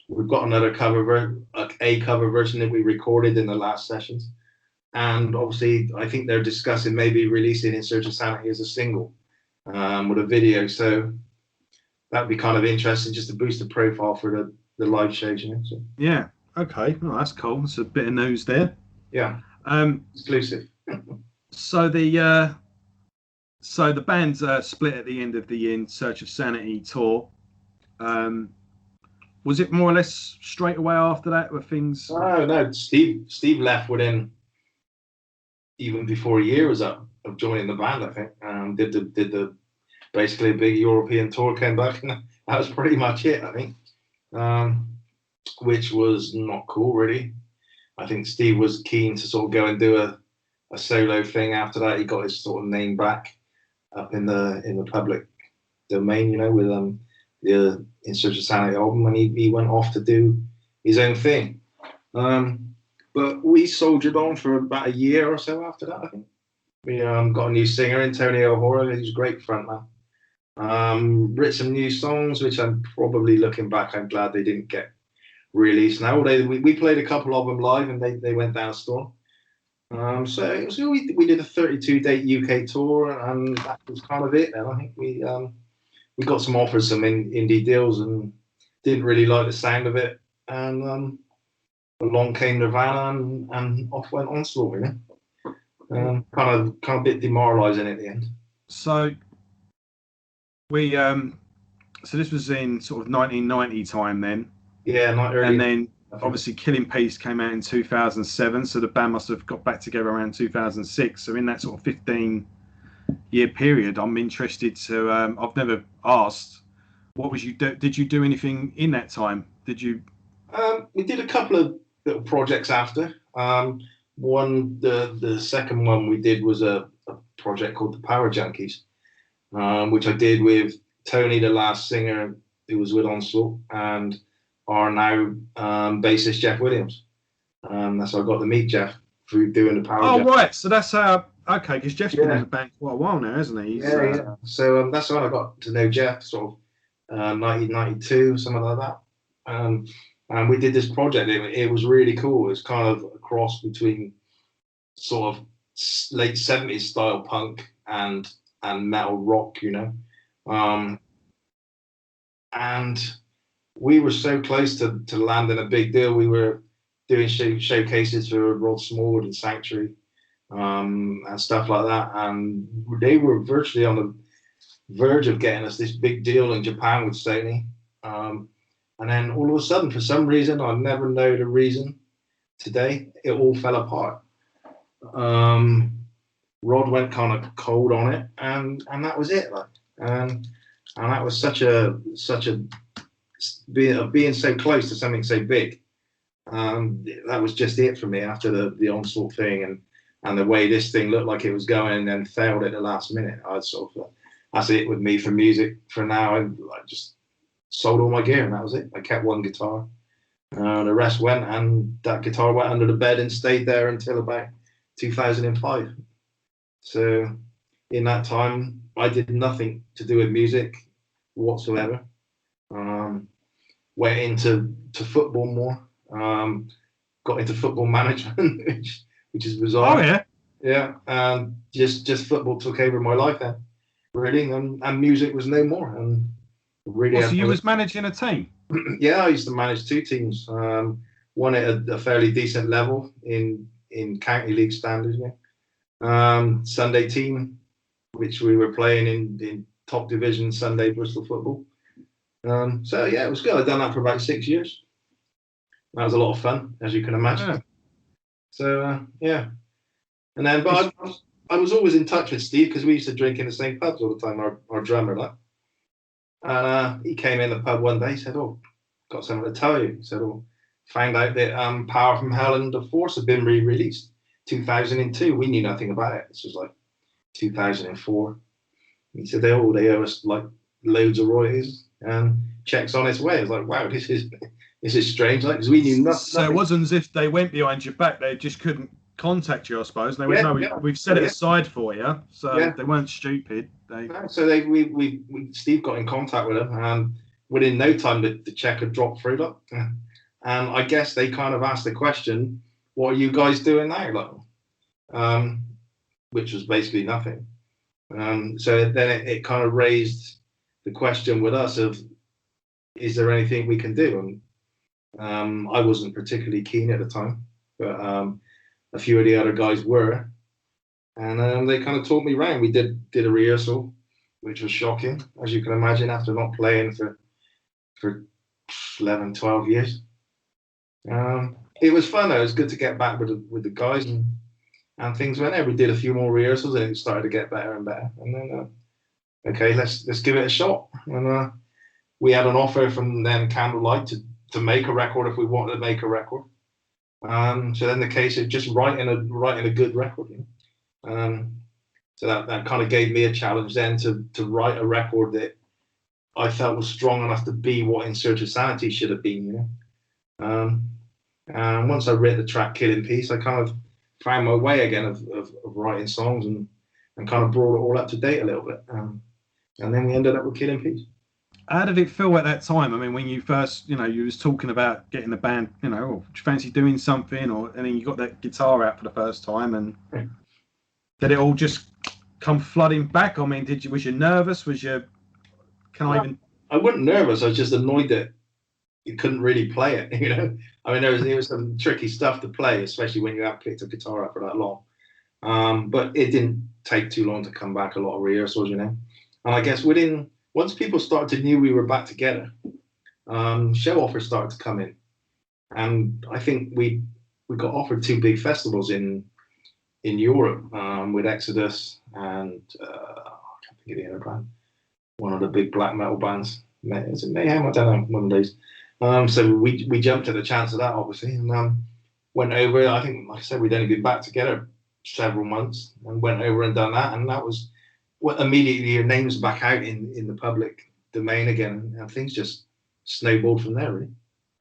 We've got another cover version that we recorded in the last sessions, and obviously I think they're discussing maybe releasing In Search of Sanity as a single with a video. So that'd be kind of interesting, just to boost the profile for the live shows, you know. So. Yeah. Okay. Well, that's cool. It's a bit of news there. Yeah. Exclusive. So the band's split at the end of the In Search of Sanity tour. Was it more or less straight away after that where things? No. Steve left within even before a year was up of joining the band. I think did the basically a big European tour, came back, and that was pretty much it. I think, which was not cool really. I think Steve was keen to sort of go and do a solo thing after that. He got his sort of name back up in the public domain, you know, with the In Search of Sanity album, and he went off to do his own thing. But we soldiered on for about a year or so after that, I think. We got a new singer in, Tony O'Hora. He's a great frontman. Writ some new songs, which I'm probably, looking back, I'm glad they didn't get released now. We played a couple of them live, and they went down a storm. So we did a 32-date UK tour, and that was kind of it. Then I think we got some offers, some indie deals, and didn't really like the sound of it. And along came Nirvana, and off went Onslaught. You know, kind of a bit demoralising at the end. So we so this was in sort of 1990 time then. Yeah, not early. And then obviously Killing Peace came out in 2007, so the band must have got back together around 2006. So in that sort of 15-year period, I'm interested to. I've never asked, what was you do? Did you do anything in that time? Did you? We did a couple of little projects after. The second one we did was a project called the Power Junkies, which I did with Tony, the last singer who was with Onslaught, and our now bassist Jeff Williams. That's how I got to meet Jeff through doing the Power. Oh, right. So that's okay, because Jeff's been in the band quite a while now, hasn't he? Yeah. So that's how I got to know Jeff, sort of 1992, something like that. And we did this project. It was really cool. It was kind of a cross between sort of late 70s style punk and metal rock, you know. And we were so close to landing a big deal. We were doing showcases for Rod Smallwood and Sanctuary, and stuff like that. And they were virtually on the verge of getting us this big deal in Japan with Sony. And then all of a sudden, for some reason, I never know the reason, today, it all fell apart. Rod went kind of cold on it, and that was it. Like, and that was such a being so close to something so big. That was just it for me after the Onslaught thing and the way this thing looked like it was going and then failed at the last minute. I'd sort of that's it with me for music for now. I just sold all my gear and that was it. I kept one guitar. The rest went, and that guitar went under the bed and stayed there until about 2005. So in that time, I did nothing to do with music whatsoever. Went into football more. Got into football management, which is bizarre. Oh yeah, yeah. Just football took over my life then, really, and music was no more. And really, so you was managing a team? Yeah, I used to manage two teams. One at a fairly decent level in county league standards. Sunday team, which we were playing in top division Sunday Bristol football. So yeah, it was good. I'd done that for about 6 years. That was a lot of fun, as you can imagine. Yeah. So yeah, and then but I was always in touch with Steve because we used to drink in the same pubs all the time. Our drummer, like, and he came in the pub one day. He said, "Oh, got something to tell you." He said, "Oh, found out that Power from Hell and The Force have been re-released 2002. We knew nothing about it. This was like 2004." He said they owe us like loads of royalties and checks on its way. I was like, wow, this is strange, like, because we knew nothing. So it wasn't as if they went behind your back; they just couldn't contact you, I suppose. They went, we've set it aside for you, so they weren't stupid. So we Steve got in contact with them, and within no time the check had dropped through. And I guess they kind of asked the question, "What are you guys doing now?" Like, which was basically nothing. So then it kind of raised the question with us of, is there anything we can do? And I wasn't particularly keen at the time, but a few of the other guys were, and they kind of talked me round. We did a rehearsal, which was shocking, as you can imagine, after not playing for 11, 12 years. It was fun though. It was good to get back with the guys, and things went there. We did a few more rehearsals, and it started to get better and better. And then, okay, let's give it a shot. And we had an offer from then Candlelight to make a record if we wanted to make a record. So then the case of just writing a good record. So that kind of gave me a challenge then to write a record that I felt was strong enough to be what In Search of Sanity should have been. And once I wrote the track Kill in Peace, I kind of found my way again of writing songs and kind of brought it all up to date a little bit. And then we ended up with Kill in Peace. How did it feel at that time? I mean, when you first, you was talking about getting the band, do you fancy doing something, and then you got that guitar out for the first time, and did it all just come flooding back? I mean, was you nervous? I wasn't nervous. I was just annoyed that you couldn't really play it. I mean, there was some tricky stuff to play, especially when you haven't picked a guitar up for that long. But it didn't take too long to come back. A lot of rehearsals, and I guess once people started to knew we were back together, show offers started to come in, and I think we got offered 2 big festivals in Europe with Exodus and I can't think of the other band, one of the big black metal bands. Is it Mayhem? I don't know, one of those. So we jumped at the chance of that, obviously, and went over. I think, like I said, we'd only been back together several months, and went over and done that, and that was what immediately your name's back out in the public domain again, and things just snowballed from there, really.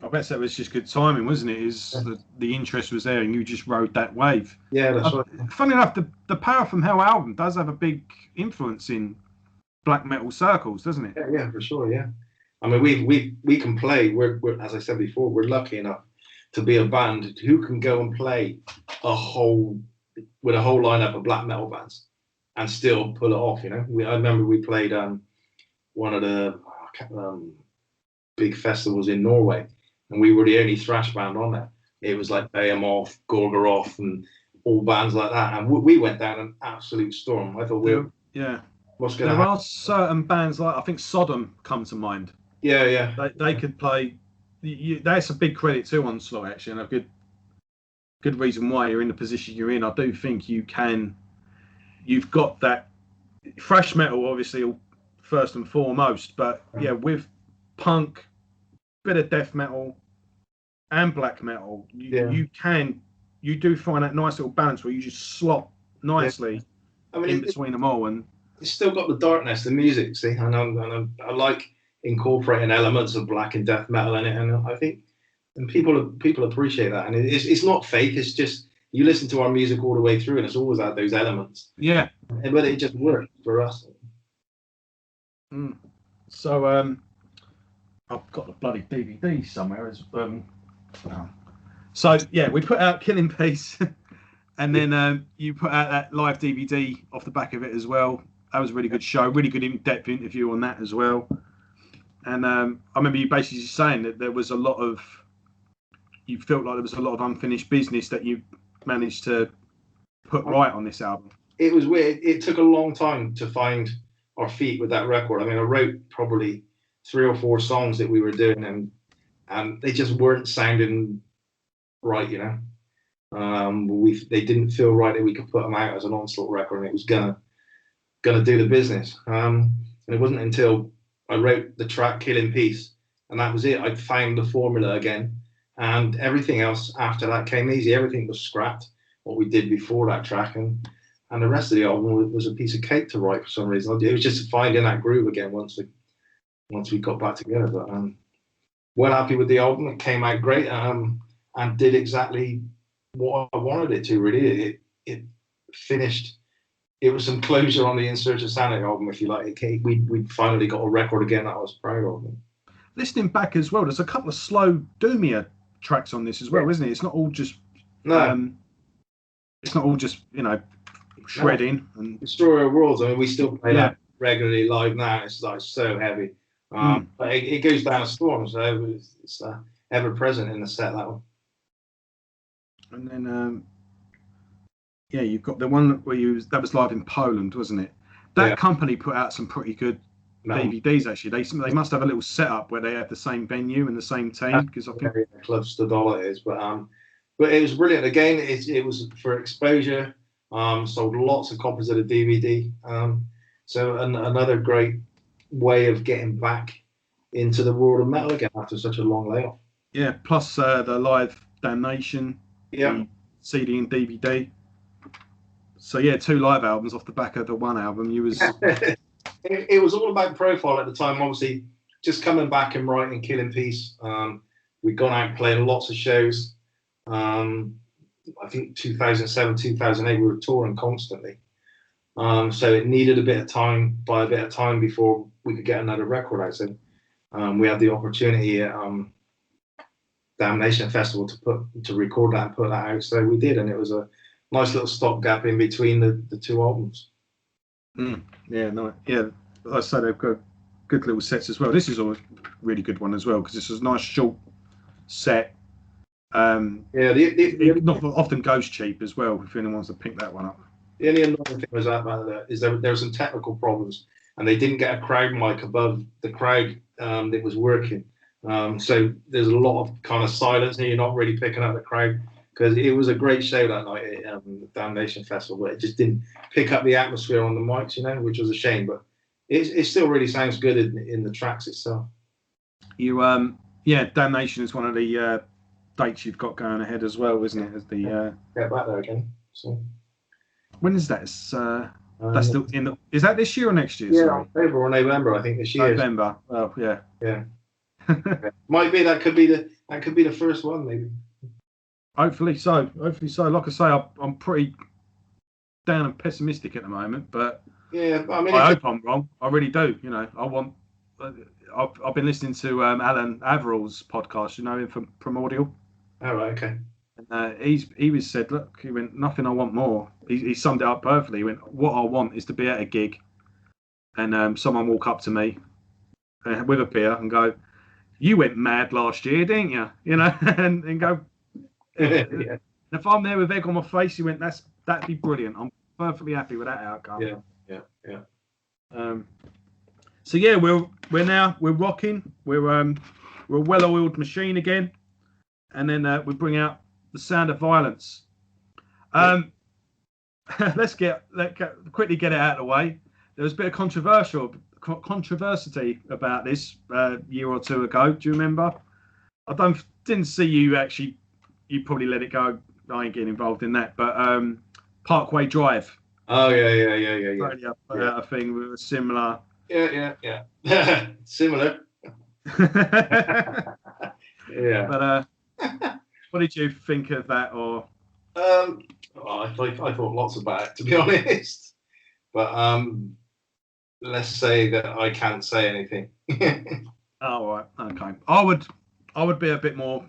I bet that was just good timing, wasn't it? The interest was there, and you just rode that wave. Yeah, that's right. Funny enough, the Power From Hell album does have a big influence in black metal circles, doesn't it? Yeah, for sure. Yeah, I mean, we can play. We're as I said before, we're lucky enough to be a band who can go and play a whole lineup of black metal bands and still pull it off. You know, I remember we played one of the big festivals in Norway, and we were the only thrash band on there. It was like Behemoth, Gorgoroth, and all bands like that, and we went down an absolute storm. I thought what's going to happen? There are certain bands, like I think Sodom come to mind. Yeah. They could play. That's a big credit to Onslaught, actually, and a good reason why you're in the position you're in. I do think you've got that thrash metal, obviously, first and foremost, but yeah, with punk, bit of death metal, and black metal, you do find that nice little balance where you just slot nicely in between them all, and it's still got the darkness, the music. See, and I like incorporating elements of black and death metal in it, and I think people appreciate that, and it's not fake. It's just you listen to our music all the way through, and it's always had those elements. Yeah, but it just worked for us. So I've got the bloody DVD somewhere. So yeah, we put out Killing Peace, and then you put out that live DVD off the back of it as well. That was a really good show, really good in-depth interview on that as well. And I remember you basically saying that you felt like there was a lot of unfinished business that you managed to put right on this album. It was weird. It took a long time to find our feet with that record. I mean, I wrote probably 3 or 4 songs that we were doing, and they just weren't sounding right, you know. They didn't feel right that we could put them out as an Onslaught record, and it was gonna do the business. And it wasn't until I wrote the track Killing Peace, and that was it. I found the formula again, and everything else after that came easy. Everything was scrapped, what we did before that track, and the rest of the album was a piece of cake to write for some reason. It was just finding that groove again once we got back together. But well happy with the album. It came out great, and did exactly what I wanted it to. Really, it finished. It was some closure on the In Search of Sanity album, if you like. We finally got a record again that I was proud of. Listening back as well, there's a couple of slow, doomier tracks on this as well, isn't it? It's not all just it's not all just shredding and Destroyer of Worlds. I mean, we still play that regularly live now. It's like so heavy, but it goes down a storm, so it's ever present in the set, that one. And then you've got the one where that was live in Poland, wasn't it? That company put out some pretty good DVDs, actually. They must have a little setup where they have the same venue and the same team, because I think Club Stodol it is, but it was brilliant. Again, it was for exposure. Sold lots of copies of the DVD. So another great way of getting back into the world of metal again after such a long layoff. Yeah, plus the live Damnation, the CD and DVD. So yeah, 2 live albums off the back of the one album. It was all about profile at the time. Obviously, just coming back and writing Killing Peace. We'd gone out playing lots of shows. I think 2007, 2008, we were touring constantly. So it needed a bit of time before we could get another record out. So we had the opportunity at Damnation Festival to record that and put that out. So we did, and it was a nice little stopgap in between the 2 albums. I say they've got good little sets as well. This is a really good one as well, because this is a nice short set. It not often goes cheap as well, if anyone wants to pick that one up. The only annoying thing was there were some technical problems, and they didn't get a crowd mic above the crowd that was working. So there's a lot of kind of silence, and you're not really picking up the crowd, because it was a great show that night at the Damnation Festival, but it just didn't pick up the atmosphere on the mics, which was a shame. But it still really sounds good in the tracks itself. You Yeah, Damnation is one of the dates you've got going ahead as well, isn't it? As the Get back there again. So when is that? That's still in the. Is that this year or next year? Yeah, Sorry, October or November, I think this year. November. Oh yeah. Yeah. Might be that could be the first one maybe. Hopefully so. Hopefully so. Like I say, I'm pretty down and pessimistic at the moment, but yeah, I mean, I hope I'm wrong. I really do. You know, I want. I've been listening to Alan Averill's podcast. You know him from Primordial. Oh, right, okay. And he was said, look, he went, nothing I want more. He summed it up perfectly. He went, what I want is to be at a gig and someone walk up to me with a beer and go, you went mad last year, didn't you? You know, and go. Yeah. If I'm there with egg on my face, he went, that'd be brilliant. I'm perfectly happy with that outcome. Yeah. So yeah, we're rocking. We're a well-oiled machine again, and then we bring out the Sound of Violence. Let's quickly get it out of the way. There was a bit of controversy about this a year or two ago. Do you remember? I didn't see you actually. You probably let it go. I ain't getting involved in that. But Parkway Drive. Oh yeah. Put out a thing with a similar. Yeah. Similar. Yeah. But what did you think of that? Or I thought lots about it, to be honest. But let's say that I can't say anything. Oh, right. Okay. I would be a bit more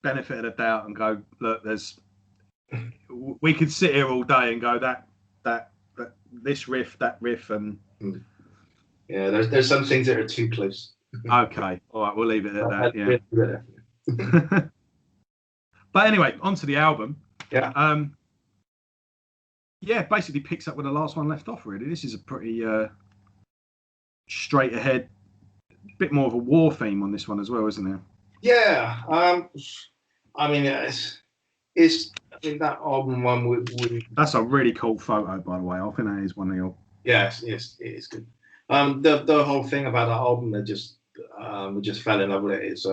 benefit of the doubt and go, look, we could sit here all day and go that this riff, that riff, and yeah, there's some things that are too close. Okay, all right, we'll leave it at that. Yeah. But anyway, onto the album. Yeah. Yeah, basically picks up where the last one left off. Really, this is a pretty straight ahead, bit more of a war theme on this one as well, isn't there? Yeah. I mean, it's I think that album one we. That's a really cool photo, by the way. I think that is one of your. Yes, it is good. The whole thing about that album, we just fell in love with it. It's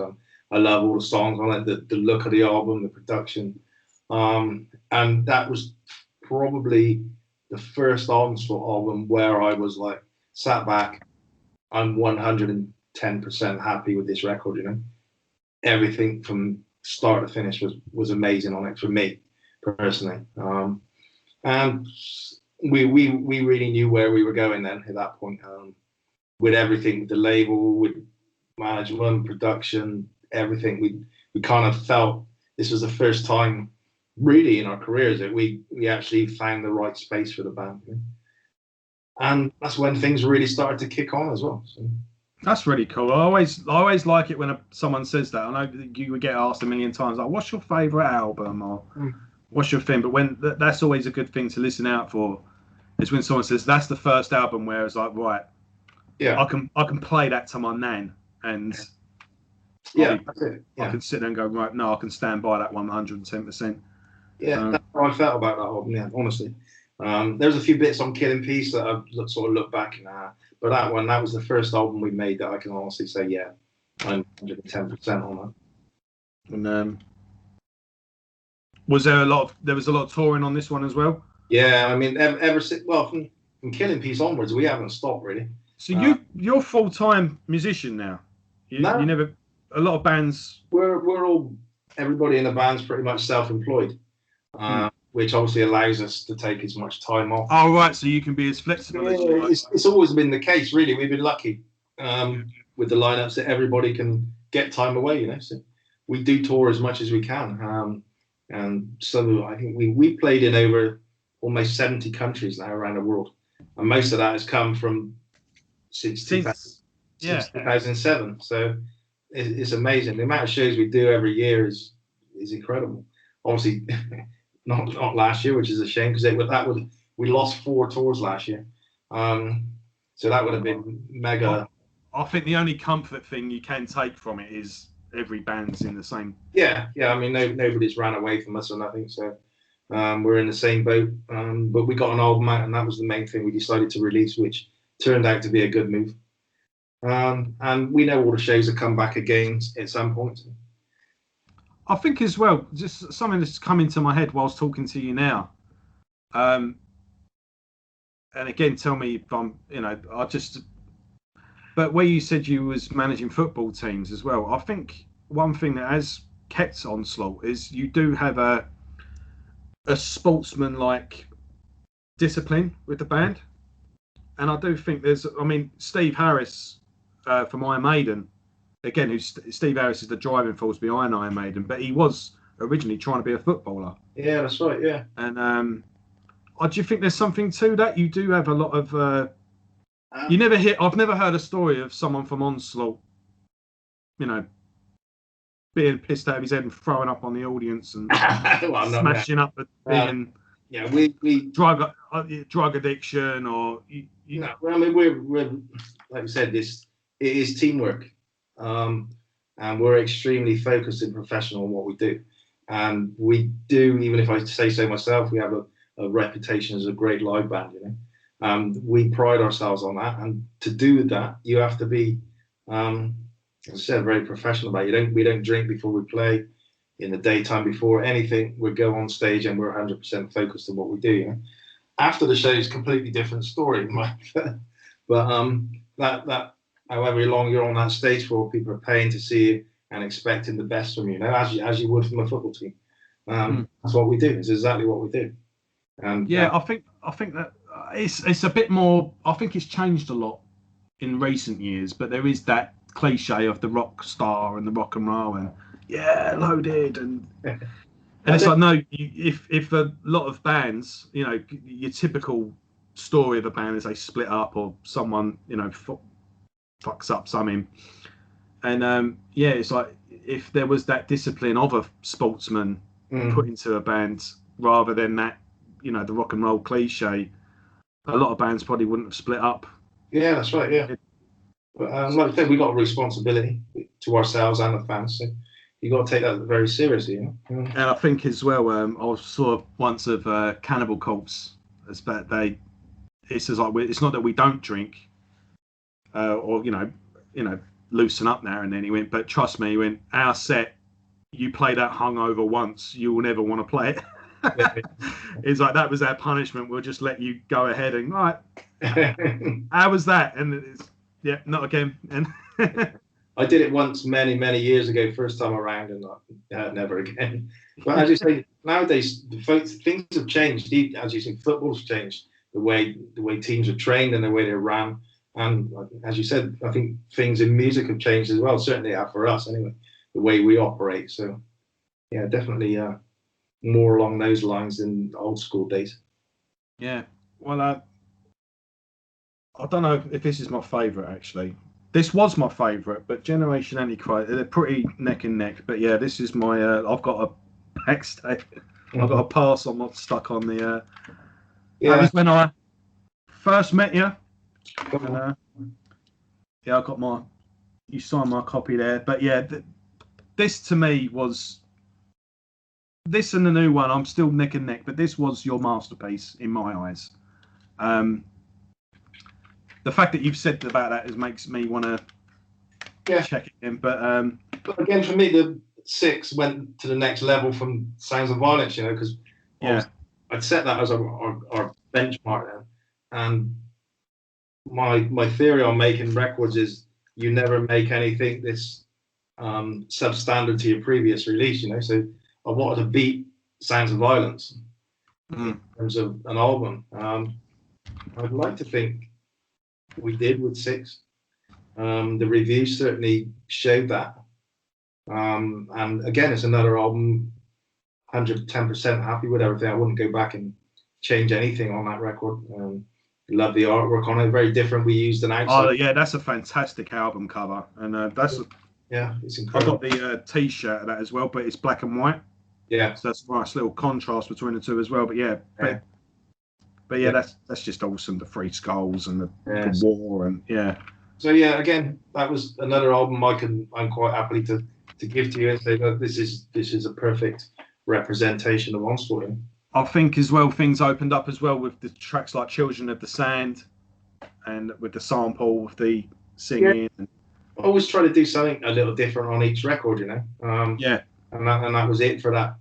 I love all the songs. I like the look of the album, the production, and that was probably the first Onslaught album where I was like sat back. I'm 110% happy with this record. You know, everything from start to finish was amazing on it for me personally. And we really knew where we were going then at that point, with everything, the label, with management, production, everything. We kind of felt this was the first time really in our careers that we actually found the right space for the band. You know? And that's when things really started to kick on as well. So. That's really cool. I always like it when someone says that. I know you would get asked a million times, like, "What's your favourite album?" or "What's your thing?" But when that's always a good thing to listen out for, is when someone says that's the first album where it's like, right, yeah, I can play that to my nan, and that's it. Yeah. I can sit there and go, right, no, I can stand by that 110%. Yeah, that's how I felt about that album. Yeah, honestly. There's a few bits on Killing Peace that I've sort of looked back now, but that was the first album we made that I can honestly say, yeah, I'm 110% on that. And there was a lot of touring on this one as well? Yeah, I mean, ever since, well, from Killing Peace onwards, we haven't stopped really. So you're full-time musician now. You never. A lot of bands. We're all, everybody in the band's pretty much self-employed. Which obviously allows us to take as much time off. Oh, right, so you can be as flexible as you like. It's always been the case, really. We've been lucky with the lineups that everybody can get time away, you know. So we do tour as much as we can. And so I think we played in over almost 70 countries now around the world. And most of that has come from since 2007. So it's amazing. The amount of shows we do every year is incredible. Obviously, not last year, which is a shame because we lost 4 tours last year. So that would have been mega. I think the only comfort thing you can take from it is every band's in the same. Yeah. I mean, nobody's ran away from us or nothing. So we're in the same boat. But we got an album out, and that was the main thing we decided to release, which turned out to be a good move. And we know all the shows have come back again at some point. I think as well, just something that's come into my head whilst talking to you now. And again, tell me if I'm, but where you said you was managing football teams as well, I think one thing that has kept Onslaught is you do have a sportsman-like discipline with the band. And I do think Steve Harris from Iron Maiden, again, Steve Harris is the driving force behind Iron Maiden, but he was originally trying to be a footballer. Yeah, that's right. Yeah. And do you think there's something to that? You do have a lot of. I've never heard a story of someone from Onslaught, being pissed out of his head and throwing up on the audience and smashing up the thing and. Yeah, we drug addiction or No, well, I mean we're like you said, it is teamwork, and we're extremely focused and professional in what we do, and we do, even if I say so myself, we have a reputation as a great live band, we pride ourselves on that, and to do that you have to be, as I said, very professional about it. We don't drink before we play. In the daytime before anything, we go on stage and we're 100% focused on what we do. After the show is a completely different story, but that however long you're on that stage for, people are paying to see you and expecting the best from you. As you would from a football team. That's what we do. It's exactly what we do. And I think that it's a bit more. I think it's changed a lot in recent years, but there is that cliche of the rock star and the rock and roll and. Yeah, loaded, and it's like no. If a lot of bands, your typical story of a band is they split up or someone, fucks up something, and it's like if there was that discipline of a sportsman put into a band rather than that, the rock and roll cliche, a lot of bands probably wouldn't have split up. Yeah, that's right. Yeah, but like I said, we got a responsibility to ourselves and the fans. So. You got to take that very seriously, And I think as well, I saw once of Cannibal Corpse. It's not that we don't drink, or loosen up now and then. He went, but trust me, he went, our set, you play that hungover once, you will never want to play it. It's like that was our punishment. We'll just let you go ahead and right. How was that? And it's not again. And. I did it once many years ago, first time around, and never again. But as you say, nowadays things have changed. As you say, football's changed. The way teams are trained and the way they're ran, and as you said, I think things in music have changed as well. Certainly, for us anyway, the way we operate. So, yeah, definitely more along those lines than old school days. Yeah, well, I don't know if this is my favourite actually. This was my favourite, but Generation Antichrist, they're pretty neck and neck. But yeah, this is my. I've got a backstage. I've got a pass. I'm not stuck on the. That was when I first met you. And, I got my. You signed my copy there, but yeah, this to me was. This and the new one, I'm still neck and neck, but this was your masterpiece in my eyes. The fact that you've said about that makes me want to check it in. But again, for me, the 6 went to the next level from Sounds of Violence, because I'd set that as our benchmark then. And my theory on making records is you never make anything this substandard to your previous release, So I wanted to beat Sounds of Violence in terms of an album. I'd like to think we did with 6. The reviews certainly showed that. And again, it's another album, 110% happy with everything. I wouldn't go back and change anything on that record. Love the artwork on it. Very different. We used an outside. Oh yeah, that's a fantastic album cover, and it's incredible. I got the T-shirt of that as well, but it's black and white. Yeah, so that's a nice little contrast between the two as well. But that's just awesome. The 3 skulls and the war and So again, that was another album I'm quite happy to give to you and say that this is a perfect representation of Onslaught. I think as well things opened up as well with the tracks like Children of the Sand and with the sample of the singing. And, I always try to do something a little different on each record, you know. yeah. And that was it for that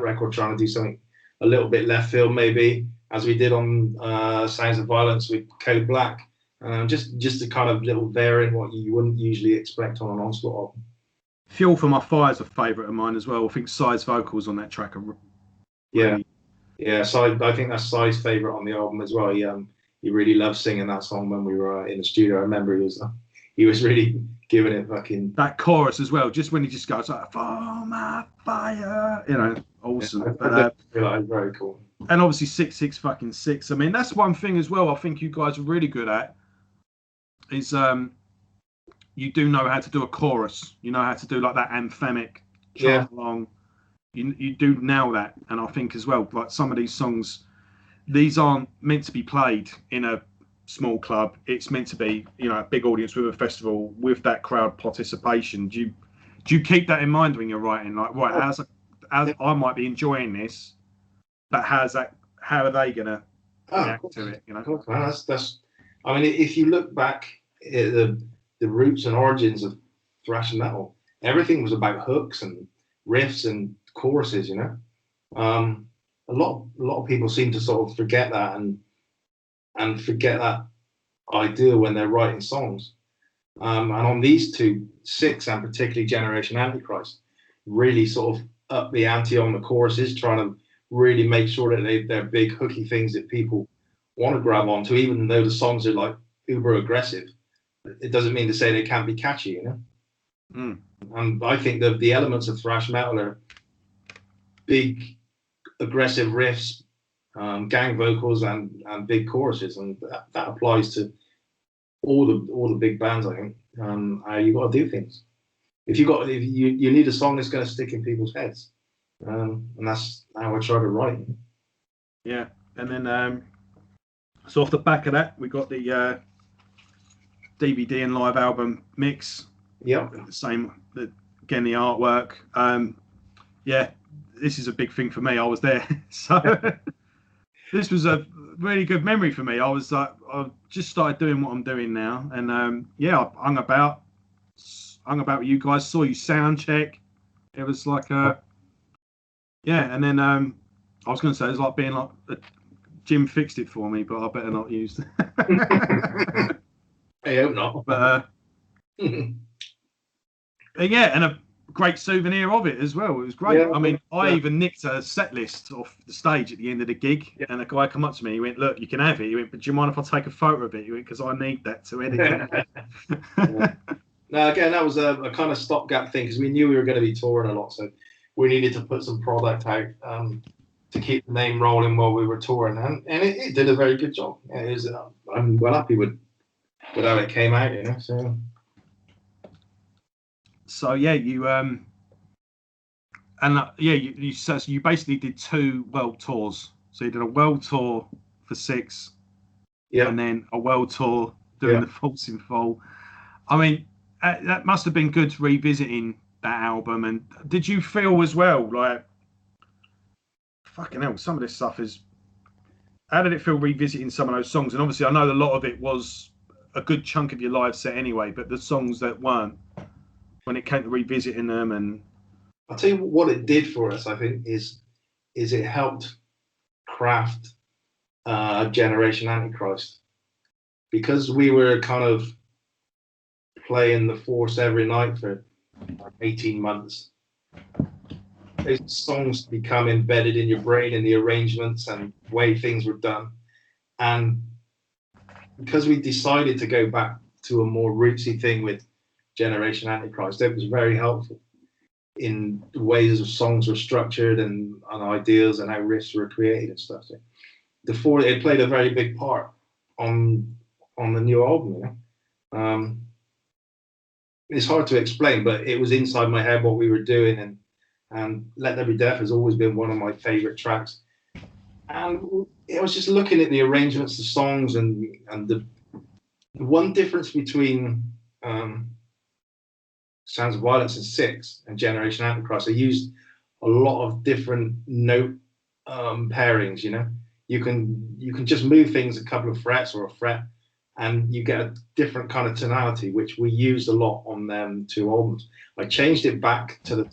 record, trying to do something a little bit left field, maybe, as we did on Sounds of Violence with Code Black. Just a kind of little variant what you wouldn't usually expect on an Onslaught album. Fuel for My Fire is a favourite of mine as well. I think Side's vocals on that track are really... Yeah. So I think that's Side's favourite on the album as well. He really loved singing that song when we were in the studio. I remember he was really giving it fucking... That chorus as well, just when he just goes like, for my fire, you know, awesome. Yeah, but, very cool. And obviously 666. I mean, that's one thing as well I think you guys are really good at is you do know how to do a chorus. You know how to do like that anthemic chant along. You do nail that. And I think as well, like some of these songs, these aren't meant to be played in a small club. It's meant to be, you know, a big audience with a festival with that crowd participation. Do you keep that in mind when you're writing? Like, right, as I might be enjoying this, but how are they gonna react to it? You know, that's. I mean, if you look back at the roots and origins of thrash metal, everything was about hooks and riffs and choruses. You know, a lot of people seem to sort of forget that and forget that idea when they're writing songs. And on these two, 6 and particularly Generation Antichrist, really sort of up the ante on the choruses, trying to really make sure that they're big hooky things that people want to grab onto, even though the songs are like uber aggressive. It doesn't mean to say they can't be catchy, you know. And I think that the elements of thrash metal are big, aggressive riffs, gang vocals, and big choruses, and that applies to all the big bands. I think how you got to do things. If you need a song that's going to stick in people's heads, and that's how I try to write. Yeah, and then so off the back of that, we got the DVD and live album mix. Yeah, again, the artwork. Yeah, this is a big thing for me. I was there, so this was a really good memory for me. I just started doing what I'm doing now, and I hung about with you guys. Saw you sound check. It was like and then I was going to say it was like being like Jim fixed it for me, but I better not use it. I hope not. But and a great souvenir of it as well. It was great. I mean, I even nicked a set list off the stage at the end of the gig, and a guy come up to me. He went, "Look, you can have it." He went, "But do you mind if I take a photo of it?" He went, "Because I need that to edit it." Now, again, that was a kind of stopgap thing because we knew we were going to be touring a lot, so we needed to put some product out to keep the name rolling while we were touring, and it did a very good job. It was, I'm well happy with how it came out, you know. So yeah, you you basically did 2 world tours. So you did a world tour for 6, and then a world tour doing the False in Full. I mean, that must have been good revisiting that album. And did you feel as well like, fucking hell, some of this stuff is... How did it feel revisiting some of those songs? And obviously, I know a lot of it was a good chunk of your live set anyway, but the songs that weren't, when it came to revisiting them, and I'll tell you what it did for us, I think, is it helped craft Generation Antichrist, because we were kind of playing the Force every night for like 18 months. Those songs become embedded in your brain, in the arrangements and way things were done. And because we decided to go back to a more rootsy thing with Generation Antichrist, it was very helpful in the ways of songs were structured and ideas and how riffs were created and stuff. So it played a very big part on the new album, you know. It's hard to explain, but it was inside my head what we were doing, and Let There Be Death has always been one of my favorite tracks. And I was just looking at the arrangements, the songs, and the one difference between Sounds of Violence and 6 and Generation Antichrist, I used a lot of different note pairings, you know. You can just move things a couple of frets or a fret, and you get a different kind of tonality, which we used a lot on them 2 albums. I changed it back to the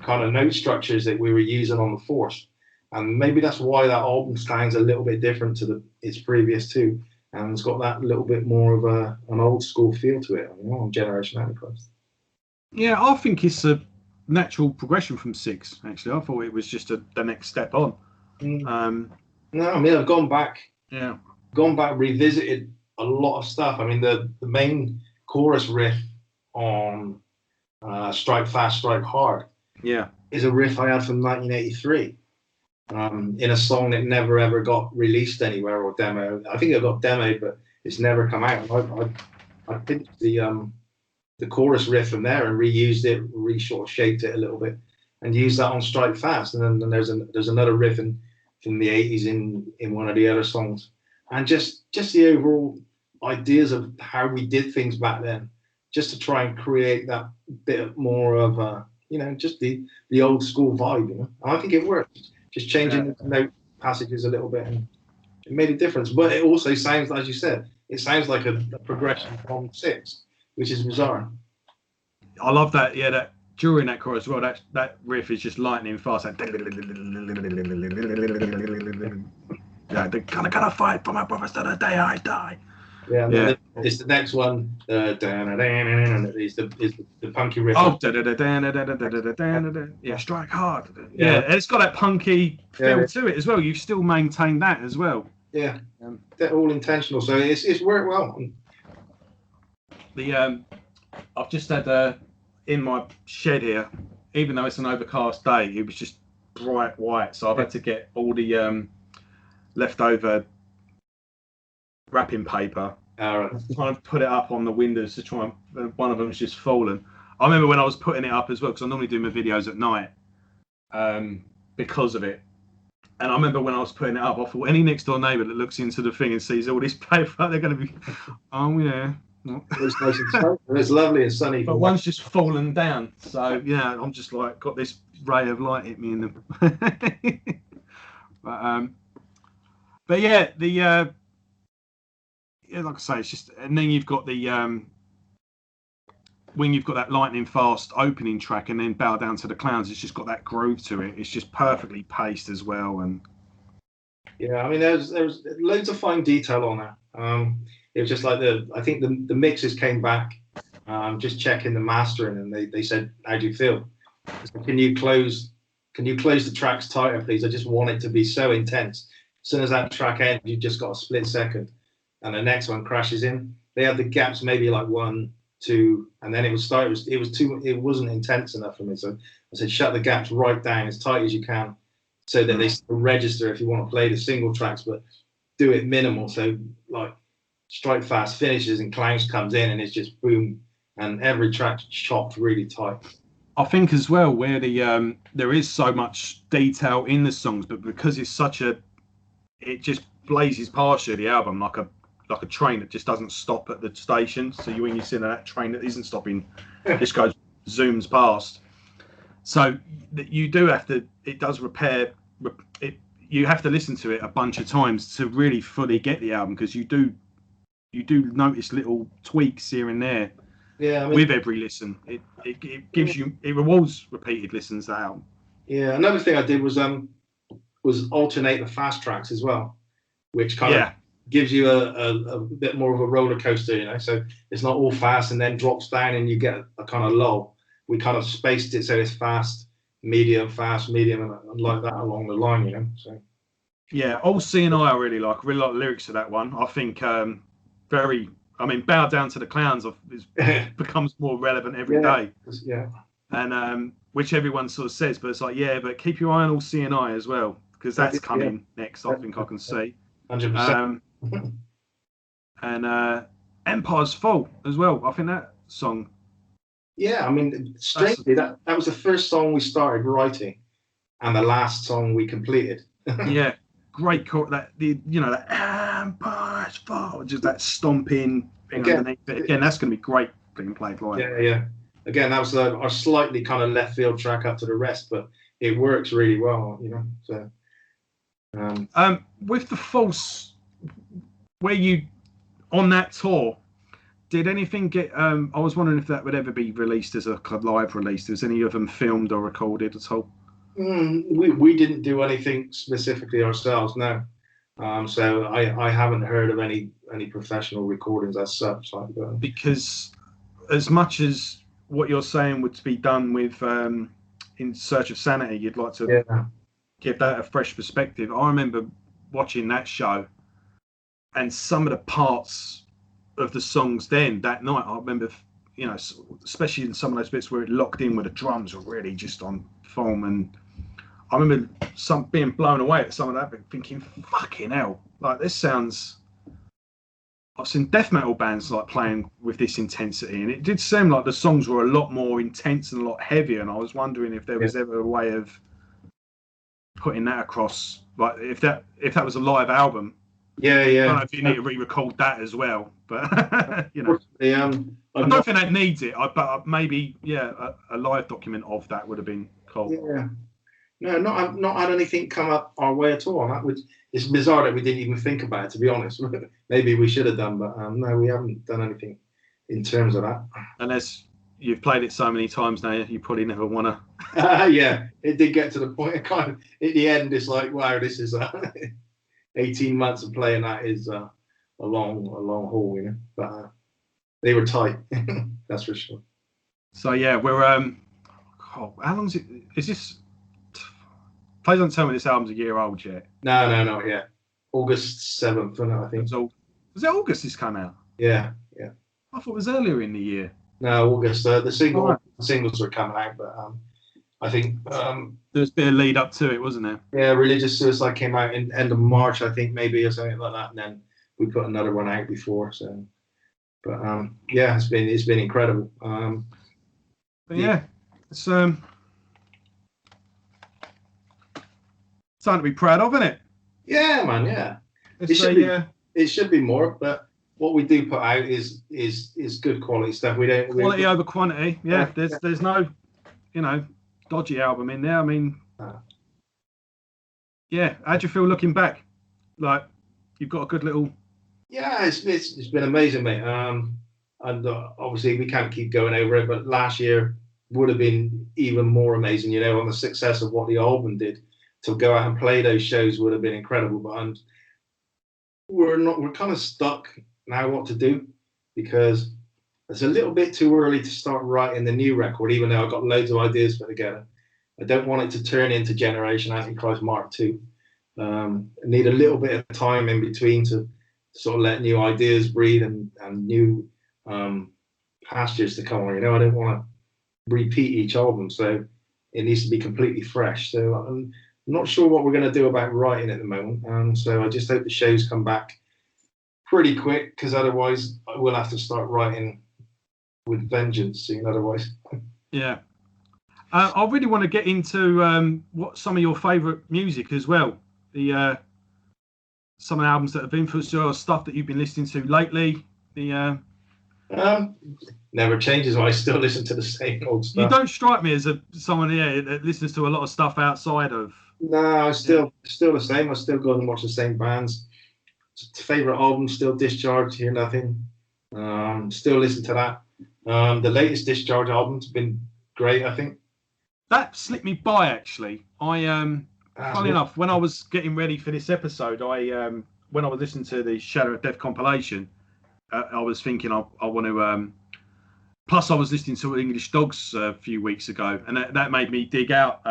kind of note structures that we were using on the Force, and maybe that's why that album sounds a little bit different to its previous 2, and it's got that little bit more of an old school feel to it, you know, on Generation Antichrist. Yeah, I think it's a natural progression from 6. Actually, I thought it was just the next step on. No, I mean, I've gone back, Yeah, revisited a lot of stuff. I mean, the main chorus riff on Strike Fast, Strike Hard, yeah, is a riff I had from 1983, in a song that never ever got released anywhere or demo. I think it got demoed, but it's never come out. I picked the chorus riff from there and reused it, shaped it a little bit, and used that on Strike Fast. And then there's another riff from the 80s in one of the other songs, and just the overall ideas of how we did things back then, just to try and create that bit more of just the old school vibe. You know, and I think it worked. Just changing the note passages a little bit, and it made a difference. But it also sounds, as you said, it sounds like a progression from 6, which is bizarre. I love that. Yeah, that during that chorus as well, that riff is just lightning fast. Like, yeah, they're gonna fight for my brothers to the day I die. Yeah. It's the next one. Is the punky riff. Oh, yeah, Strike Hard. Yeah, and it's got that punky feel to it as well. You've still maintained that as well. Yeah, they're all intentional, so it's worked well. I've just had in my shed here, even though it's an overcast day, it was just bright white, so I've had to get all the leftover wrapping paper, trying to put it up on the windows to try and one of them's just fallen. I remember when I was putting it up as well, because I normally do my videos at night because of it. And I remember when I was putting it up, I thought any next door neighbour that looks into the thing and sees all this paper, they're going to be, oh yeah. It's nice and sunny. It's lovely and sunny. But one's just fallen down, so yeah, I'm just like got this ray of light hit me in the. But yeah, like I say, it's just, and then you've got the when you've got that lightning fast opening track, and then Bow Down to the Clowns, it's just got that groove to it. It's just perfectly paced as well, and yeah, I mean, there's loads of fine detail on that. It was just like I think the mixers came back, just checking the mastering, and they said, "How do you feel? So can you close the tracks tighter, please? I just want it to be so intense. As soon as that track ends, you just got a split second, and the next one crashes in. They had the gaps maybe like 1, 2, and then it would start. It wasn't intense enough for me. So I said, shut the gaps right down as tight as you can, so that they still register if you want to play the single tracks, but do it minimal. So like Strike Fast finishes and Clowns comes in, and it's just boom, and every track's chopped really tight. I think as well where the there is so much detail in the songs, but because it's it just blazes past you, the album, like a train that just doesn't stop at the station. So when you see that train that isn't stopping, just goes zooms past. So you do have to. It does repair. You have to listen to it a bunch of times to really fully get the album, because you do notice little tweaks here and there. Yeah, I mean, with every listen, it gives you, it rewards repeated listens to the album. Yeah, another thing I did was alternate the fast tracks as well, which kind of gives you a bit more of a roller coaster, you know. So it's not all fast and then drops down and you get a kind of lull. We kind of spaced it so it's fast, medium, and like that along the line, you know. So yeah, All Seeing Eye I really like the lyrics of that one. I think Bow Down to the Clowns becomes more relevant every day. Yeah. And which everyone sort of says, but it's like, yeah, but keep your eye on All Seeing Eye as well, because that's coming next. I think I can see. 100%. And Empire's Fall as well. I think that song. Yeah, I mean, strangely, that was the first song we started writing, and the last song we completed. Yeah, great that Empire's Fall, just that stomping thing underneath it. Again, that's going to be great being played live. Yeah. Again, that was our slightly kind of left field track up to the rest, but it works really well, you know. So, with the false, where you on that tour, did anything get? I was wondering if that would ever be released as a live release. Was any of them filmed or recorded at all? We didn't do anything specifically ourselves, no. So I haven't heard of any professional recordings as such. Like Because as much as what you're saying would be done with In Search of Sanity, you'd like to give that a fresh perspective. I remember watching that show, and some of the parts of the songs then that night, I remember, especially in some of those bits where it locked in, where the drums were really just on form, and I remember being blown away at some of that, thinking, "Fucking hell! Like this sounds." I've seen death metal bands like playing with this intensity, and it did seem like the songs were a lot more intense and a lot heavier. And I was wondering if there was ever a way of putting that across, like if that was a live album. Yeah. I don't know if you need to re-record that as well, but I don't think that needs it. But maybe a live document of that would have been cool. Yeah. No, not had anything come up our way at all. That it's bizarre that we didn't even think about it, to be honest. Maybe we should have done, but no, we haven't done anything in terms of that. Unless you've played it so many times now, you probably never want to. Yeah, it did get to the point. Kind of at the end, it's like, wow, this is 18 months of playing that is a long haul, you know. But they were tight, that's for sure. So yeah, we're how long is it? Is this? Please don't tell me this album's a year old yet. No, not yet. August 7th, I think. Was it August this came out? Yeah. I thought it was earlier in the year. No, August. The singles were coming out, but I think there's a bit of lead up to it, wasn't there? Yeah, Religious Suicide came out in end of March, I think, maybe, or something like that, and then we put another one out before. So, but it's been incredible. It's something to be proud of, isn't it? Yeah, man. Yeah, it should be more, but what we do put out is good quality stuff. Quality over quantity. Yeah, there's no, dodgy album in there. I mean, how do you feel looking back? Like you've got a good little. Yeah, it's been amazing, mate. And obviously we can't keep going over it, but last year would have been even more amazing. On the success of what the album did. To go out and play those shows would have been incredible, but we're kind of stuck now what to do, because it's a little bit too early to start writing the new record, even though I've got loads of ideas put together. I don't want it to turn into Generation Antichrist Mark II. I need a little bit of time in between to sort of let new ideas breathe and new pastures to come on. I don't want to repeat each album, so it needs to be completely fresh. So I'm not sure what we're going to do about writing at the moment. So I just hope the shows come back pretty quick, because otherwise I will have to start writing with vengeance soon. Otherwise, yeah. I really want to get into what some of your favourite music as well. Some of the albums that have influenced you, or stuff that you've been listening to lately. Never changes. I still listen to the same old stuff. You don't strike me as someone that listens to a lot of stuff outside of. No, still the same. I still go and watch the same bands. Favorite album, still Discharge, Hear Nothing. Still listen to that. The latest Discharge album's been great, I think. That slipped me by, actually. Funny enough, when I was getting ready for this episode, when I was listening to the Shadow of Death compilation, I was thinking I want to. Plus, I was listening to English Dogs a few weeks ago, and that made me dig out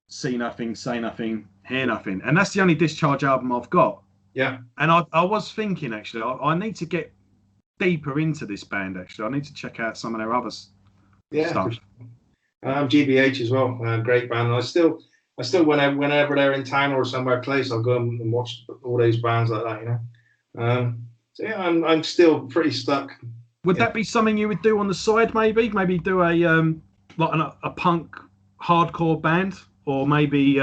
See Nothing, Say Nothing, Hear Nothing. And that's the only Discharge album I've got. Yeah. And I was thinking, actually, I need to get deeper into this band, actually. I need to check out some of their other stuff. GBH as well. Great band. I still whenever they're in town or somewhere close, I'll go and watch all those bands like that, So yeah, I'm still pretty stuck. Would that be something you would do on the side, maybe? Maybe do a punk hardcore band, or maybe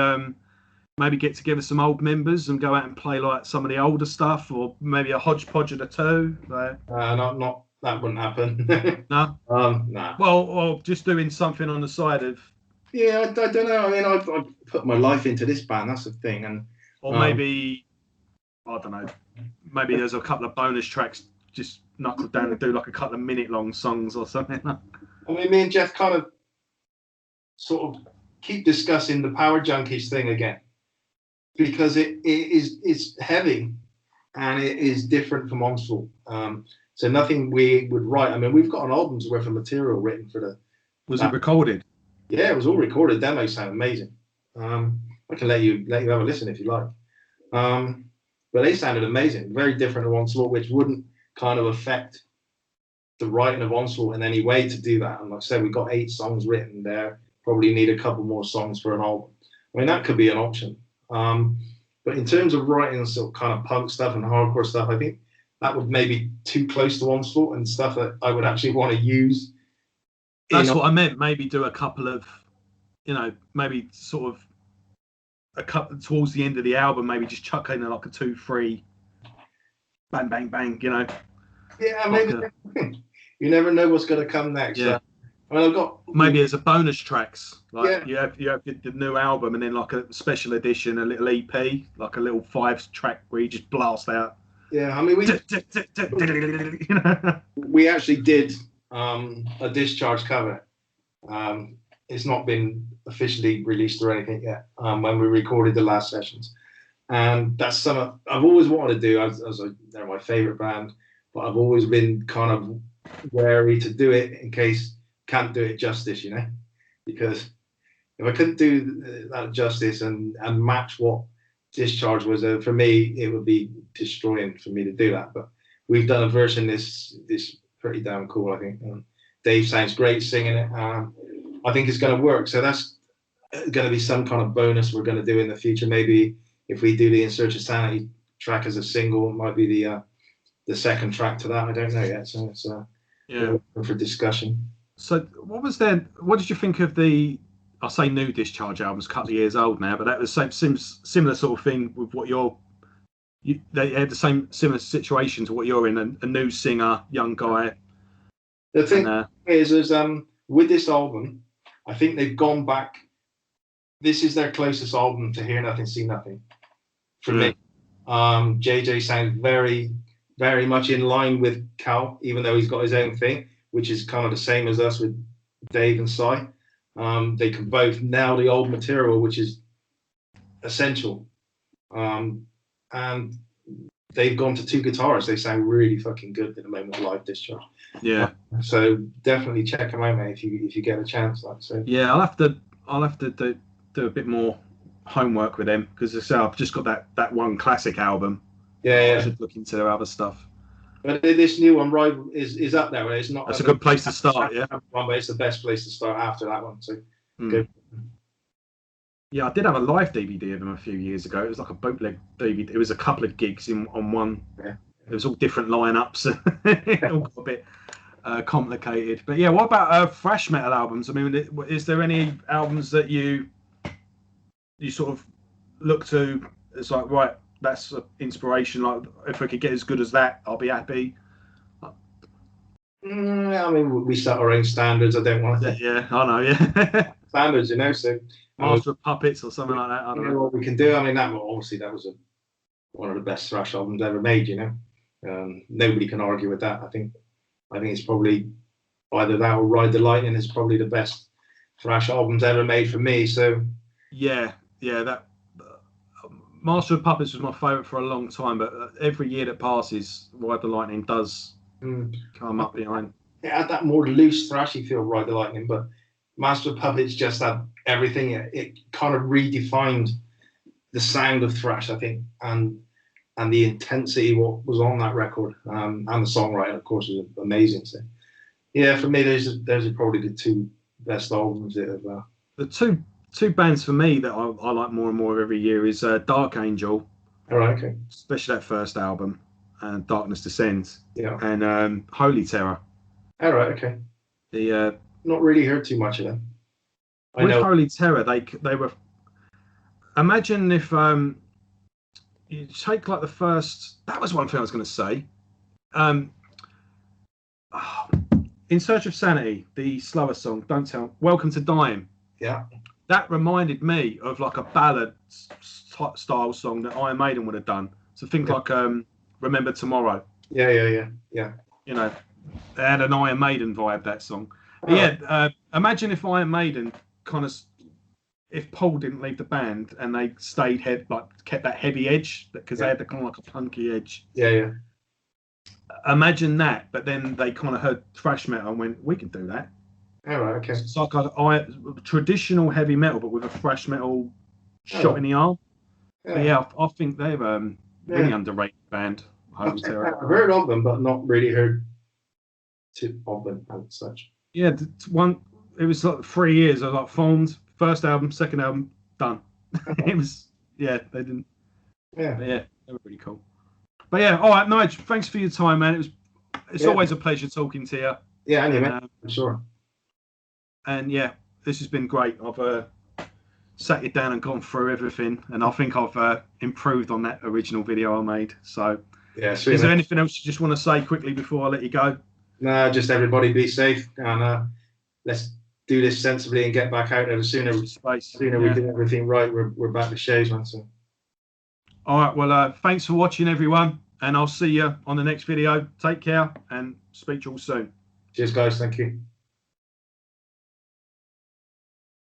get together some old members and go out and play like some of the older stuff, or maybe a hodgepodge of the two. Not that wouldn't happen. No. Nah. Well, just doing something on the side of. Yeah, I don't know. I mean, I put my life into this band. That's the thing, or maybe I don't know, maybe there's a couple of bonus tracks just knuckled down and do like a couple of minute-long songs or something. I mean, me and Jeff kind of sort of keep discussing the Power Junkies thing again because it's heavy and it is different from Onslaught. So nothing we would write. I mean, we've got an album's worth of material written for the. Was it recorded? Yeah, it was all recorded. Demos sound amazing. I can let you have a listen if you like. But they sounded amazing. Very different to Onslaught, which wouldn't kind of affect the writing of Onslaught in any way to do that. And like I said, we've got 8 songs written there. Probably need a couple more songs for an album. I mean, that could be an option. But in terms of writing sort of kind of punk stuff and hardcore stuff, I think that would maybe too close to Onslaught and stuff that I would actually want to use. That's what I meant. Maybe do a couple of, maybe sort of a couple towards the end of the album, maybe just chuck in like a 2-3, bang, bang, bang, Yeah, like maybe. You never know what's going to come next. Yeah. I mean, I've got maybe as a bonus tracks, like you have the new album and then like a special edition, a little EP, like a little 5-track where you just blast out. Yeah, I mean we actually did a Discharge cover. It's not been officially released or anything yet. When we recorded the last sessions, and that's something I've always wanted to do. They're my favorite band, but I've always been kind of wary to do it in case can't do it justice, because if I couldn't do that justice and match what Discharge was, for me it would be destroying for me to do that. But we've done a version this pretty damn cool, I think. Dave sounds great singing it. I think it's going to work. So that's going to be some kind of bonus we're going to do in the future. Maybe if we do the In Search of Sanity track as a single, it might be the second track to that. I don't know yet. So it's for discussion. So what did you think of the, I'll say new Discharge albums, a couple of years old now, but that was similar sort of thing with what they had the same similar situation to what you're in, a new singer, young guy. The thing is with this album, I think they've gone back. This is their closest album to Hear Nothing, See Nothing for me. JJ sounds very, very much in line with Cal, even though he's got his own thing, which is kind of the same as us with Dave and Cy. They can both nail the old material, which is essential. And they've gone to 2 guitarists. They sound really fucking good at the moment live Discharge. Yeah. So definitely check them out, mate, if you get a chance. Yeah, I'll have to do a bit more homework with them because I've just got that one classic album. Yeah. I should look into their other stuff. But this new one, right, is up there. It's not. That's a good place to start. Yeah. But it's the best place to start after that one. So good. Yeah, I did have a live DVD of them a few years ago. It was like a bootleg DVD. It was a couple of gigs on one. Yeah. It was all different lineups. It all got a bit complicated. But yeah, what about thrash metal albums? I mean, is there any albums that you sort of look to? It's like, right, that's inspiration. Like, if we could get as good as that, I'll be happy. I mean, we set our own standards. I don't want to. Yeah, I know. Yeah. Standards, So. Master of Puppets or something like that. I don't know what we can do. I mean, that was one of the best thrash albums ever made. Nobody can argue with that. I think it's probably either that or Ride the Lightning is probably the best thrash albums ever made for me. So yeah, that Master of Puppets was my favourite for a long time, but every year that passes, Ride the Lightning does come up behind. It had that more loose thrashy feel, Ride the Lightning, but Master of Puppets just had everything. It kind of redefined the sound of thrash, I think, and the intensity what was on that record, and the songwriting, of course, was amazing. So, yeah, for me, those are probably the 2 best albums that have. The two bands for me that I like more and more every year is Dark Angel. All right, okay. Especially that first album, and Darkness Descends. Yeah. And Holy Terror. All right, okay. The not really heard too much of them. With Holy Terror, they were. Imagine if you take like the first. That was one thing I was going to say. In Search of Sanity, the slower song, Don't Tell. Welcome to Dying. Yeah. That reminded me of like a ballad style song that Iron Maiden would have done. So think like Remember Tomorrow. Yeah. You know, they had an Iron Maiden vibe, that song. But yeah, imagine if Iron Maiden kind of, if Paul didn't leave the band and they stayed kept that heavy edge, because they had the kind of like a punky edge. Yeah. Imagine that, but then they kind of heard thrash metal and went, we can do that. All right, okay. It's like a traditional heavy metal, but with a thrash metal shot in the arm. Yeah. But yeah, I think they're really underrated band. I've heard of them, but not really heard of them as such. Yeah, it was like 3 years. I was like formed, first album, second album, done. It was, they didn't. Yeah. But yeah, they were really cool. But yeah, all right, Nige, thanks for your time, man. It's always a pleasure talking to you. Yeah, anyway, I'm sure. And yeah, this has been great. I've sat you down and gone through everything, and I think I've improved on that original video I made. So, yeah, sweet, is there anything else you just want to say quickly before I let you go? No, just everybody be safe, and let's do this sensibly and get back out there. The sooner we do everything right, we're back to shows, man. So. All right, well, thanks for watching, everyone, and I'll see you on the next video. Take care and speak to you all soon. Cheers, guys. Thank you.